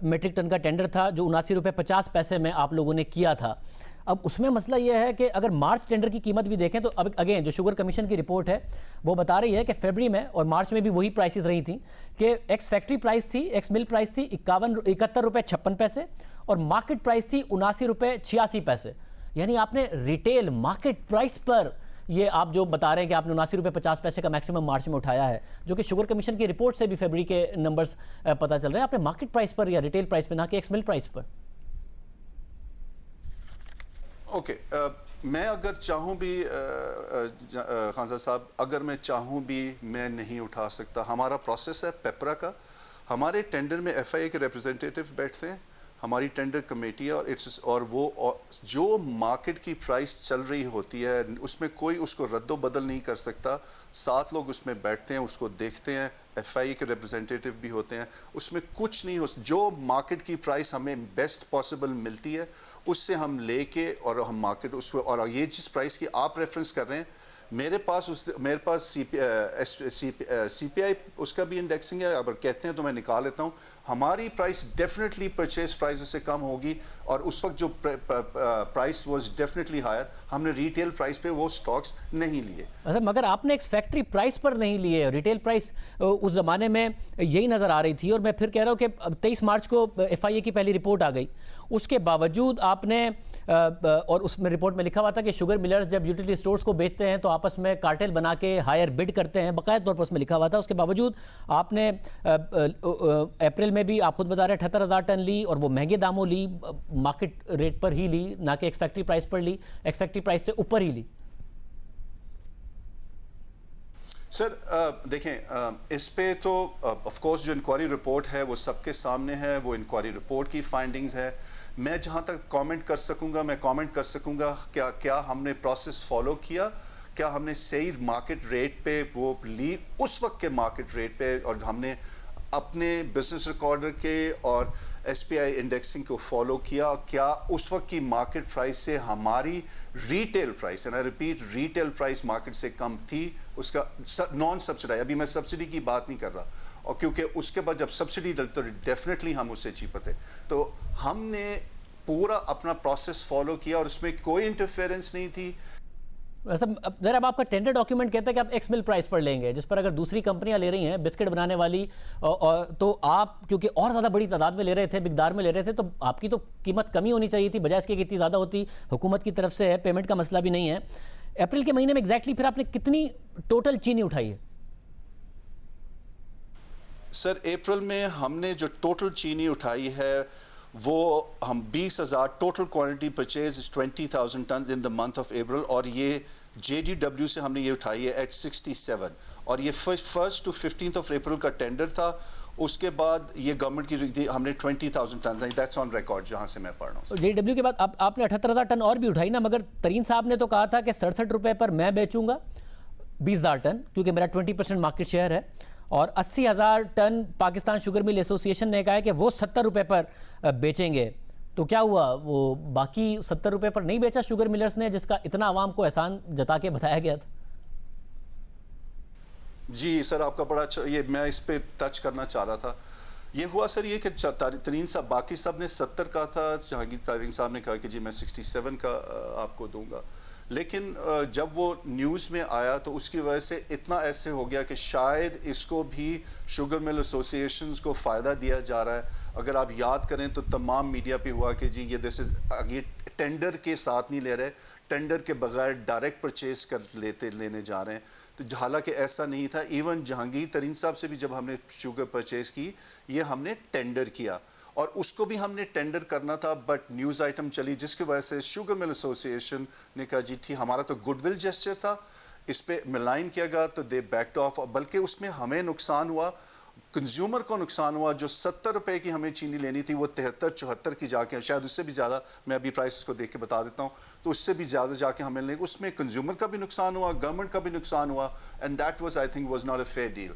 मीट्रिक टन का टेंडर था जो 79 रुपये 50 पैसे में आप लोगों ने किया था। अब उसमें मसला यह है कि अगर मार्च टेंडर की कीमत भी देखें तो अब अगेन जो शुगर कमीशन की रिपोर्ट है वो बता रही है कि फरवरी में और मार्च में भी वही प्राइसेस रही थी कि एक्स फैक्ट्री प्राइस थी, एक्स मिल प्राइस थी 71 रुपये 56 पैसे और मार्केट प्राइस थी 79 रुपये 86 पैसे। यानी आपने रिटेल मार्केट प्राइस पर ये आप जो बता रहे हैं कि आपने 79 रुपये 50 पैसे का मैक्सिमम मार्च में उठाया है, जो कि शुगर कमीशन की रिपोर्ट से भी फरवरी के नंबर्स पता चल रहे हैं, आपने मार्केट प्राइस पर या रिटेल प्राइस पर, ना कि एक्स मिल प्राइस पर। ओके, मैं अगर चाहूँ भी खानसा साहब, अगर मैं चाहूँ भी मैं नहीं उठा सकता। हमारा प्रोसेस है पेपरा का, हमारे टेंडर में FIA के रिप्रेजेंटेटिव बैठते हैं, हमारी टेंडर कमेटी है, और वो जो मार्केट की प्राइस चल रही होती है उसमें कोई उसको रद्दो बदल नहीं कर सकता। 7 लोग उसमें बैठते हैं, उसको देखते हैं, FIA के रिप्रेजेंटेटिव भी होते हैं, उसमें कुछ नहीं हो, जो मार्केट की प्राइस हमें बेस्ट पॉसिबल मिलती है उससे हम लेके और हम मार्केट उसको, और ये जिस प्राइस की आप रेफरेंस कर रहे हैं मेरे पास CPI उसका भी इंडेक्सिंग है, अगर कहते हैं तो मैं निकाल लेता हूँ। हमारी प्राइस डेफिनेटली परचेज प्राइस से कम होगी, और उस वक्त जो प्राइस वाज डेफिनेटली हायर, हमने रिटेल प्राइस पे वो स्टॉक्स नहीं लिए। अच्छा, मगर आपने एक फैक्ट्री प्राइस पर नहीं लिए, रिटेल प्राइस उस ज़माने में यही नज़र आ रही थी। और मैं फिर कह रहा हूँ कि 23 मार्च को FIA की पहली रिपोर्ट आ गई, उसके बावजूद आपने और उसमें रिपोर्ट में लिखा हुआ था कि शुगर मिलर्स जब यूटिलिटी स्टोर्स को बेचते हैं तो आपस में कार्टेल बना के हायर बिड करते हैं, बाकायदा तौर पर उसमें लिखा हुआ था। उसके बावजूद आपने अप्रैल में भी आप खुद बता रहे 78,000 टन ली, और वो महंगे दामों ली, मार्केट रेट पर ही ली, ना कि एक्स फैक्ट्री प्राइस पर ली, एक्स फैक्ट्री प्राइस से ऊपर ही ली। सर देखें, इस पे तो ऑफ कोर्स जो इंक्वायरी रिपोर्ट है वो सबके सामने है, वो इंक्वायरी रिपोर्ट की फाइंडिंग्स है। मैं जहाँ तक कमेंट कर सकूँगा मैं कमेंट कर सकूँगा क्या हमने प्रोसेस फॉलो किया, क्या हमने सही मार्केट रेट पे वो ली, उस वक्त के मार्केट रेट पे, और हमने अपने बिजनेस रिकॉर्डर के और SPI इंडेक्सिंग को फॉलो किया, क्या उस वक्त की मार्केट प्राइस से हमारी retail price, and I repeat retail price market से कम थी, उसका नॉन सब्सिडाइज, अभी मैं सब्सिडी की बात नहीं कर रहा, और क्योंकि उसके बाद जब सब्सिडी डलती तो डेफिनेटली हम उससे चीपर थे। तो हमने पूरा अपना प्रोसेस फॉलो किया और उसमें कोई इंटरफेरेंस नहीं थी। जरा अब आपका टेंडर डॉक्यूमेंट कहता है कि आप एक्स मिल प्राइस पर लेंगे, जिस पर अगर दूसरी कंपनियां ले रही हैं बिस्किट बनाने वाली, तो आप क्योंकि और ज़्यादा बड़ी तादाद में ले रहे थे, मिकदार में ले रहे थे, तो आपकी तो कीमत कमी होनी चाहिए थी, बजाय इसके कि इतनी ज़्यादा होती। हुकूमत की तरफ से है, पेमेंट का मसला भी नहीं है। अप्रैल के महीने में एग्जैक्टली फिर आपने कितनी टोटल चीनी उठाई है? सर अप्रैल में हमने जो टोटल चीनी उठाई है वो हम 20,000 total quantity purchase 20,000 ton in the month of April, और ये JDW से हमने ये उठाई है एट 67, और ये 1 to 15 ऑफ अप्रैल का टेंडर था। उसके बाद ये गवर्नमेंट की हमने 20,000 टन, दैट्स ऑन रिकॉर्ड जहां से मैं पढ़ रहा हूँ। JDW के बाद आपने 78,000 टन और भी उठाई ना, मगर तरीन साहब ने तो कहा था कि 67 रुपये पर मैं बेचूंगा 20,000 टन, क्योंकि मेरा 20% मार्केट शेयर है, और 80,000 ton Pakistan sugar mill association ने कहा है कि वो 70 रुपये पर बेचेंगे। तो क्या हुआ, वो बाकी 70 रुपए पर नहीं बेचा शुगर मिलर्स ने, जिसका इतना आवाम को एहसान जता के बताया गया था? जी सर, आपका बड़ा अच्छा, ये मैं इस पे टच करना चाह रहा था। ये हुआ सर ये कि तरीन साहब, बाकी सब ने 70 का था, जहांगीर तरीन साहब ने कहा कि जी मैं 67 का आपको दूंगा। लेकिन जब वो न्यूज़ में आया तो उसकी वजह से इतना ऐसे हो गया कि शायद इसको भी शुगर मिल एसोसिएशंस को फ़ायदा दिया जा रहा है। अगर आप याद करें तो तमाम मीडिया पे हुआ कि जी ये ये टेंडर के साथ नहीं ले रहे, टेंडर के बगैर डायरेक्ट परचेज कर लेने जा रहे हैं। तो हालांकि ऐसा नहीं था। इवन जहांगीर तरीन साहब से भी जब हमने शुगर परचेज की, ये हमने टेंडर किया और उसको भी हमने टेंडर करना था, बट न्यूज़ आइटम चली जिसकी वजह से शुगर मिल एसोसिएशन ने कहा जी ठीक, हमारा तो गुडविल जेस्चर था, इस पे मिलाइन किया गया तो दे बैक्ड ऑफ। बल्कि उसमें हमें नुकसान हुआ, कंज्यूमर को नुकसान हुआ। जो 70 रुपए की हमें चीनी लेनी थी वो 73-74 की जाके, शायद उससे भी ज़्यादा, मैं अभी प्राइस को देख के बता देता हूँ, तो उससे भी ज़्यादा जाके हमें लेंगे। उसमें कंज्यूमर का भी नुकसान हुआ, गवर्नमेंट का भी नुकसान हुआ, and that was I think was not a fair deal.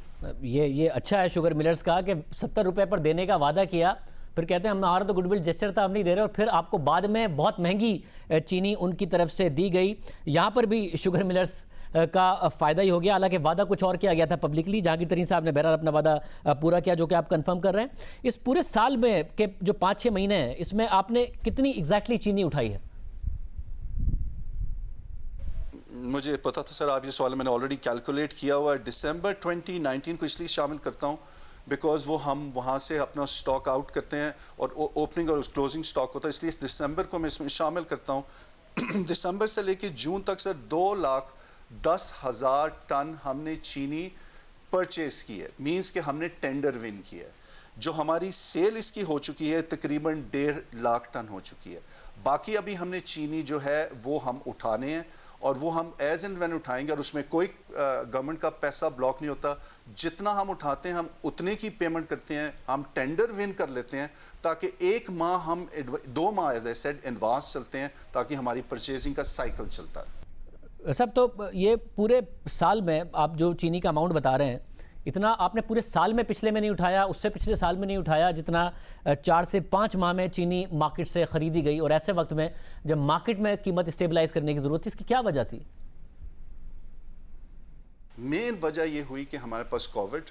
ये अच्छा है शुगर मिलर्स का कि 70 रुपए पर देने का वादा किया, फिर कहते हैं हमारा तो गुडविल जेस्चर था, हम नहीं दे रहे, और फिर आपको बाद में बहुत महंगी चीनी उनकी तरफ से दी गई। यहाँ पर भी शुगर मिलर्स का फ़ायदा ही हो गया, हालांकि वादा कुछ और किया गया था पब्लिकली। जहांगीर तरीन साहब ने बहरहाल अपना वादा पूरा किया, जो कि आप कंफर्म कर रहे हैं। इस पूरे साल में के जो 5-6 महीने हैं, इसमें आपने कितनी एग्जैक्टली चीनी उठाई है? मुझे पता था सर आप ये सवाल, मैंने ऑलरेडी कैलकुलेट किया हुआ है। दिसंबर 2019 को इसलिए शामिल करता हूँ बिकॉज वो हम वहाँ से अपना स्टॉक आउट करते हैं और ओपनिंग और क्लोजिंग स्टॉक होता है, इसलिए इस दिसंबर को मैं इसमें शामिल करता हूँ। दिसंबर से लेकर जून तक सर 2,10,000 टन हमने चीनी परचेज की है, मींस कि हमने टेंडर विन किया है। जो हमारी सेल इसकी हो चुकी है तकरीबन 1.5 लाख टन हो चुकी है। बाकी अभी हमने चीनी जो है वो हम उठाने हैं और वो हम एज एंड व्हेन उठाएंगे, और उसमें कोई गवर्नमेंट का पैसा ब्लॉक नहीं होता। जितना हम उठाते हैं हम उतने की पेमेंट करते हैं, हम टेंडर विन कर लेते हैं ताकि 1 माह हम 2 माह एज आई सेड एडवांस चलते हैं, ताकि हमारी परचेजिंग का साइकिल चलता है। सब तो ये पूरे साल में आप जो चीनी का अमाउंट बता रहे हैं, इतना आपने पूरे साल में पिछले में नहीं उठाया, उससे पिछले साल में नहीं उठाया, जितना 4 से 5 माह में चीनी मार्केट से ख़रीदी गई, और ऐसे वक्त में जब मार्केट में कीमत स्टेबलाइज करने की ज़रूरत थी। इसकी क्या वजह थी? मेन वजह ये हुई कि हमारे पास कोविड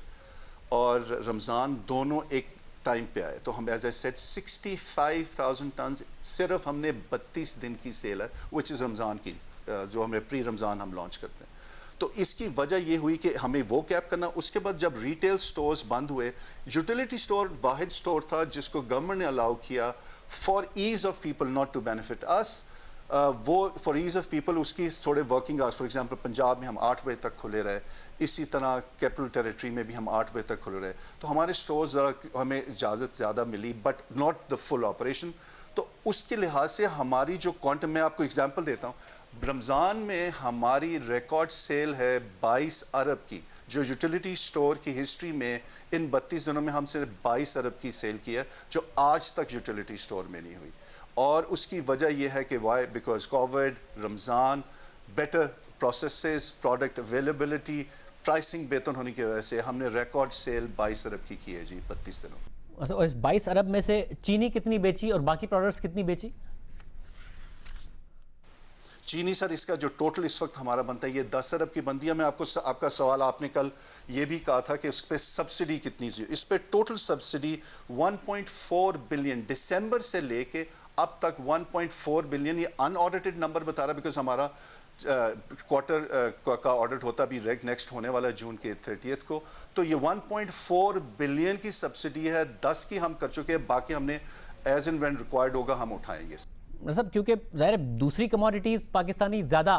और रमज़ान दोनों एक टाइम पे आए, तो हम एज आई सेड 65,000 टन सिर्फ हमने 32 दिन की सेल है, विच इज़ रमज़ान की, जो हमें प्री रमज़ान हम लॉन्च करते हैं। तो इसकी वजह ये हुई कि हमें वो कैप करना। उसके बाद जब रिटेल स्टोर्स बंद हुए, यूटिलिटी स्टोर वाहिद स्टोर था जिसको गवर्नमेंट ने अलाउ किया for ease of people, not to benefit us. वो फॉर ईज ऑफ पीपल उसकी थोड़े working hours, for example Punjab में हम 8 बजे तक खुले रहे, इसी तरह कैपिटल टेरिटरी में भी हम 8 बजे तक खुले रहे। तो हमारे स्टोर्स ज़रा हमें इजाज़त ज़्यादा मिली, but not the full operation. तो उसके लिहाज से हमारी जो क्वांटम, मैं आपको एग्जांपल देता हूँ, रमज़ान में हमारी रिकॉर्ड सेल है 22 अरब की, जो यूटिलिटी स्टोर की हिस्ट्री में इन 32 दिनों में हम सिर्फ 22 अरब की सेल की है, जो आज तक यूटिलिटी स्टोर में नहीं हुई। और उसकी वजह यह है कि why, because COVID, Ramzan, better processes, product availability, pricing बेहतर होने की वजह से हमने रिकॉर्ड सेल 22 अरब की है जी 32 दिनों में। और इस 22 अरब में से चीनी कितनी बेची और बाकी प्रोडक्ट्स कितनी बेची? चीनी सर इसका जो टोटल इस वक्त हमारा बनता है ये 10 अरब की बनती है। मैं आपको, आपका सवाल आपने कल ये भी कहा था कि इस पे सब्सिडी कितनी चाहिए, इस पे टोटल सब्सिडी 1.4 बिलियन दिसंबर से लेके अब तक 1.4 बिलियन, ये अनऑडिटेड नंबर बता रहा है बिकॉज हमारा क्वार्टर का ऑडिट होता भी नेक्स्ट होने वाला है जून के 30th को। तो ये 1.4 बिलियन की सब्सिडी है, 10 की हम कर चुके हैं, बाकी हमने एज एंड व्हेन रिक्वायर्ड होगा हम उठाएंगे। मतलब क्योंकि ज़ाहिर है दूसरी कमोडिटीज़ पाकिस्तानी ज़्यादा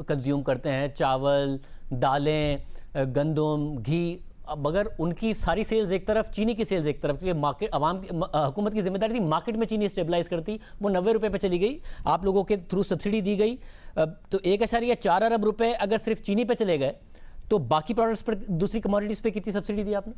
कंज्यूम करते हैं, चावल, दालें, गंदम, घी। अब अगर उनकी सारी सेल्स एक तरफ, चीनी की सेल्स एक तरफ, क्योंकि मार्केट अवाम की हुकूमत की जिम्मेदारी थी मार्केट में चीनी स्टेबलाइज करती, वो 90 रुपये पे चली गई, आप लोगों के थ्रू सब्सिडी दी गई। तो 1.4 अरब रुपए अगर सिर्फ चीनी पे चले गए, तो बाकी प्रोडक्ट्स पर, दूसरी कमोडिटीज़ पे कितनी सब्सिडी दी आपने?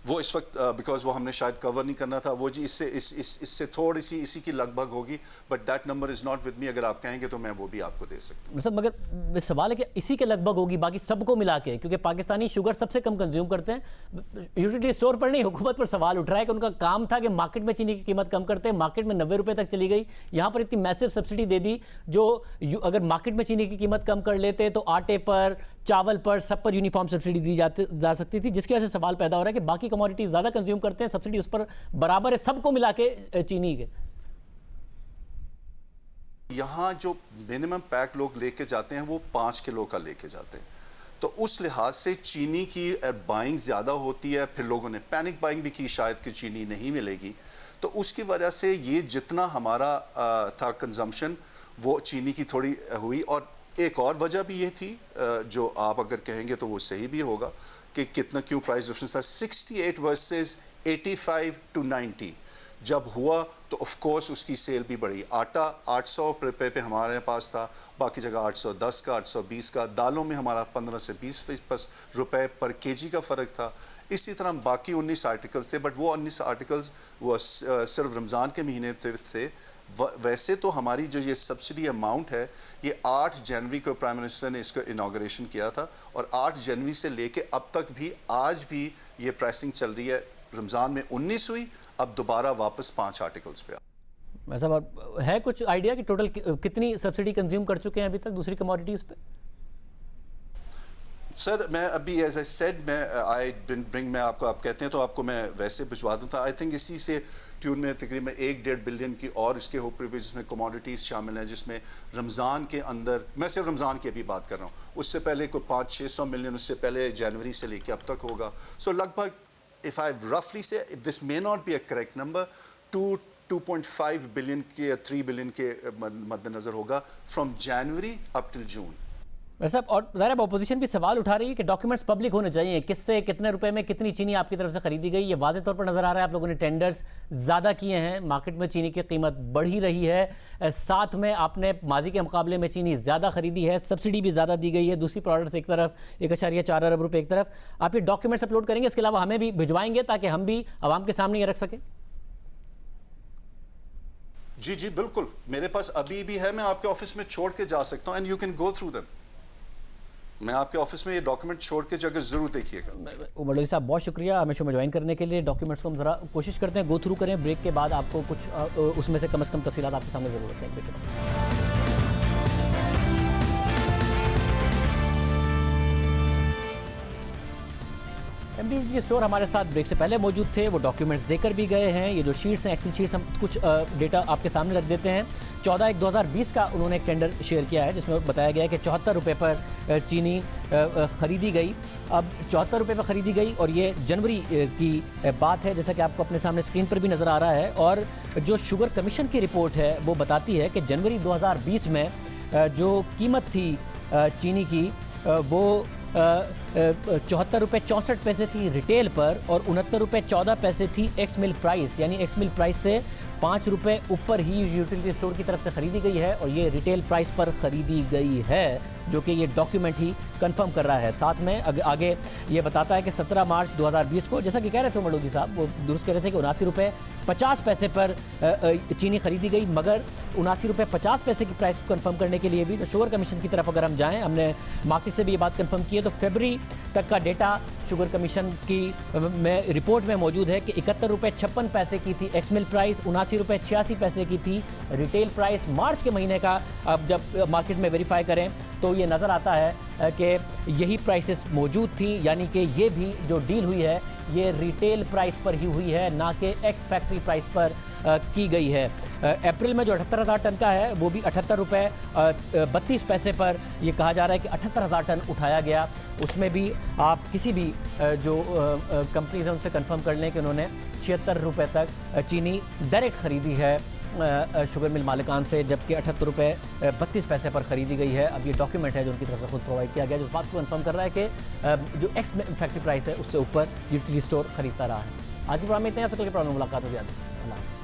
वो इस वक्त बिकॉज वो हमने शायद कवर नहीं करना था, वो जी इससे थोड़ी सी इसी की लगभग होगी, but that number is not with me. अगर आप कहेंगे तो मैं वो भी आपको दे सकता हूँ। मतलब मगर सवाल है कि इसी के लगभग होगी बाकी सबको मिला के, क्योंकि पाकिस्तानी शुगर सबसे कम कंज्यूम करते हैं। यूटिलिटी स्टोर पर नहीं, हुकूमत पर सवाल उठ रहा है कि उनका काम था कि मार्केट में चीनी की कीमत कम करते हैं, मार्केट में 90 रुपये तक चली गई, यहाँ पर इतनी मैसिव सब्सिडी दे दी। जो अगर मार्केट में चीनी की कीमत कम कर लेते तो आटे पर, चावल पर, सब पर यूनिफॉर्म सब्सिडी दी जा सकती थी, जिसकी वजह से सवाल पैदा हो रहा है कि बाकी कमोडिटी ज़्यादा कंज्यूम करते हैं, सब्सिडी उस पर बराबर है, सबको मिला के चीनी के। यहाँ जो मिनिमम पैक लोग लेके जाते हैं वो 5 किलो का लेके जाते हैं, तो उस लिहाज से चीनी की बाइंग ज़्यादा होती है। फिर लोगों ने पैनिक बाइंग भी की शायद कि चीनी नहीं मिलेगी, तो उसकी वजह से ये जितना हमारा था कंजम्पशन वो चीनी की थोड़ी हुई। और एक और वजह भी ये थी जो आप अगर कहेंगे तो वो सही भी होगा कि कितना क्यों प्राइस डिफरेंस था, 68 वर्सेस 85 to 90 जब हुआ तो ऑफ कोर्स उसकी सेल भी बढ़ी। आटा 800 रुपये पे हमारे पास था, बाकी जगह 810 का, 820 का। दालों में हमारा 15 से 20 रुपये पर केजी का फ़र्क था। इसी तरह बाकी 19 आर्टिकल्स थे, बट वो 19 आर्टिकल्स वो सिर्फ रमज़ान के महीने थे। वैसे तो हमारी जो ये सब्सिडी अमाउंट है ये 8 जनवरी को प्राइम मिनिस्टर ने इसका इनाग्रेशन किया था, और 8 जनवरी से लेके अब तक भी आज भी ये प्राइसिंग चल रही है। रमज़ान में 19 हुई, अब दोबारा वापस 5 आर्टिकल्स पे। ऐसा है कुछ आइडिया कि टोटल कितनी सब्सिडी कंज्यूम कर चुके हैं अभी तक दूसरी कमोडिटीज़ पे? सर मैं अभी एज आई सेड मैं आपको आप कहते हैं तो आपको मैं वैसे भिजवा दूँ था। आई थिंक इसी से ट्यून में तकरीबन 1-1.5 बिलियन की और इसके ऊपर भी जिसमें कमोडिटीज़ शामिल हैं, जिसमें रमज़ान के अंदर, मैं सिर्फ रमज़ान की अभी बात कर रहा हूँ, उससे पहले कोई 500-600 मिलियन उससे पहले जनवरी से लेके अब तक होगा। सो लगभग इफ़ आई रफली से this may not be a correct number, 2.5 billion के या 3 बिलियन के मद्देनज़र होगा from January up till June. वैसे और ज़ाहिर अपोजिशन भी सवाल उठा रही है कि डॉक्यूमेंट्स पब्लिक होने चाहिए, किससे कितने रुपए में कितनी चीनी आपकी तरफ से खरीदी गई। ये वाज़ेह तौर पर नज़र आ रहा है, आप लोगों ने टेंडर्स ज़्यादा किए हैं, मार्केट में चीनी की कीमत बढ़ ही रही है, साथ में आपने माजी के मुकाबले में चीनी ज़्यादा खरीदी है, सब्सिडी भी ज़्यादा दी गई है, दूसरी प्रोडक्ट्स एक तरफ 1.4 अरब रुपये एक तरफ। आप ये डॉक्यूमेंट्स अपलोड करेंगे, इसके अलावा हमें भी भिजवाएंगे ताकि हम भी आवाम के सामने ये रख सकें? जी जी बिल्कुल, मेरे पास अभी भी है, मैं आपके ऑफिस में छोड़ के जा सकता हूँ and you can go through them. मैं आपके ऑफिस में ये डॉक्यूमेंट छोड़ के जगह जरूर देखिएगा। उमर साहब बहुत शुक्रिया हमें शो में ज्वाइन करने के लिए। डॉक्यूमेंट्स को हम ज़रा कोशिश करते हैं गो थ्रू करें, ब्रेक के बाद आपको कुछ उसमें से कम तफसीलात आपके सामने ज़रूर रखते हैं। ब्रेक के बाद एमडी स्टोर हमारे साथ ब्रेक से पहले मौजूद थे, वो डॉक्यूमेंट्स देकर भी गए हैं। ये जो शीट्स हैं, एक्सेल शीट्स, हम कुछ डेटा आपके सामने रख देते हैं। 14/1/2020 का उन्होंने एक टेंडर शेयर किया है जिसमें बताया गया है कि 74 रुपये पर चीनी ख़रीदी गई। अब 74 रुपये पर ख़रीदी गई और ये जनवरी की बात है, जैसा कि आपको अपने सामने स्क्रीन पर भी नज़र आ रहा है। और जो शुगर कमीशन की रिपोर्ट है वो बताती है कि जनवरी 2020 में जो कीमत थी चीनी की वो 74 रुपये 64 पैसे थी रिटेल पर और 69 रुपये 14 पैसे थी एक्स मिल प्राइस, यानी एक्स मिल प्राइस से 5 रुपये ऊपर ही यूटिलिटी स्टोर की तरफ से ख़रीदी गई है और ये रिटेल प्राइस पर ख़रीदी गई है, जो कि ये डॉक्यूमेंट ही कंफर्म कर रहा है। साथ में आगे ये बताता है कि 17 मार्च 2020 को, जैसा कि कह रहे थे मलूदी साहब, वो दुरुस्त कह रहे थे कि 79 रुपये 50 पैसे पर चीनी खरीदी गई, मगर 79 रुपये 50 पैसे की प्राइस को कंफर्म करने के लिए भी जो शुगर कमीशन की तरफ अगर हम जाएं, हमने मार्केट से भी ये बात कंफर्म की है, तो फरवरी तक का डेटा शुगर कमीशन की में रिपोर्ट में मौजूद है कि 71 रुपये 56 पैसे की थी एक्स मिल प्राइस, 79 रुपये 86 पैसे की थी रिटेल प्राइस। मार्च के महीने का अब जब मार्केट में वेरीफाई करें तो ये नज़र आता है कि यही प्राइसेस मौजूद थी, यानी कि ये भी जो डील हुई है ये रिटेल प्राइस पर ही हुई है, ना कि एक्स फैक्ट्री प्राइस पर की गई है। अप्रैल में जो 78,000 टन का है वो भी 78 रुपये 32 पैसे पर ये कहा जा रहा है कि 78,000 टन उठाया गया। उसमें भी आप किसी भी जो कंपनीज हैं उनसे कंफर्म कर लें कि उन्होंने 76 रुपये तक चीनी डायरेक्ट ख़रीदी है शुगर मिल मालिकान से, जबकि 78 रुपये 32 पैसे पर ख़रीदी गई है। अब ये डॉक्यूमेंट है जो उनकी तरफ से खुद प्रोवाइड किया गया, जो इस बात को कंफर्म कर रहा है कि जो एक्स फैक्ट्री प्राइस है उससे ऊपर यूटिलिटी स्टोर खरीदता रहा है। आज के प्रोग्राम में इतना, तक के प्रोग्राम में मुलाकात होगी। अल्लाह।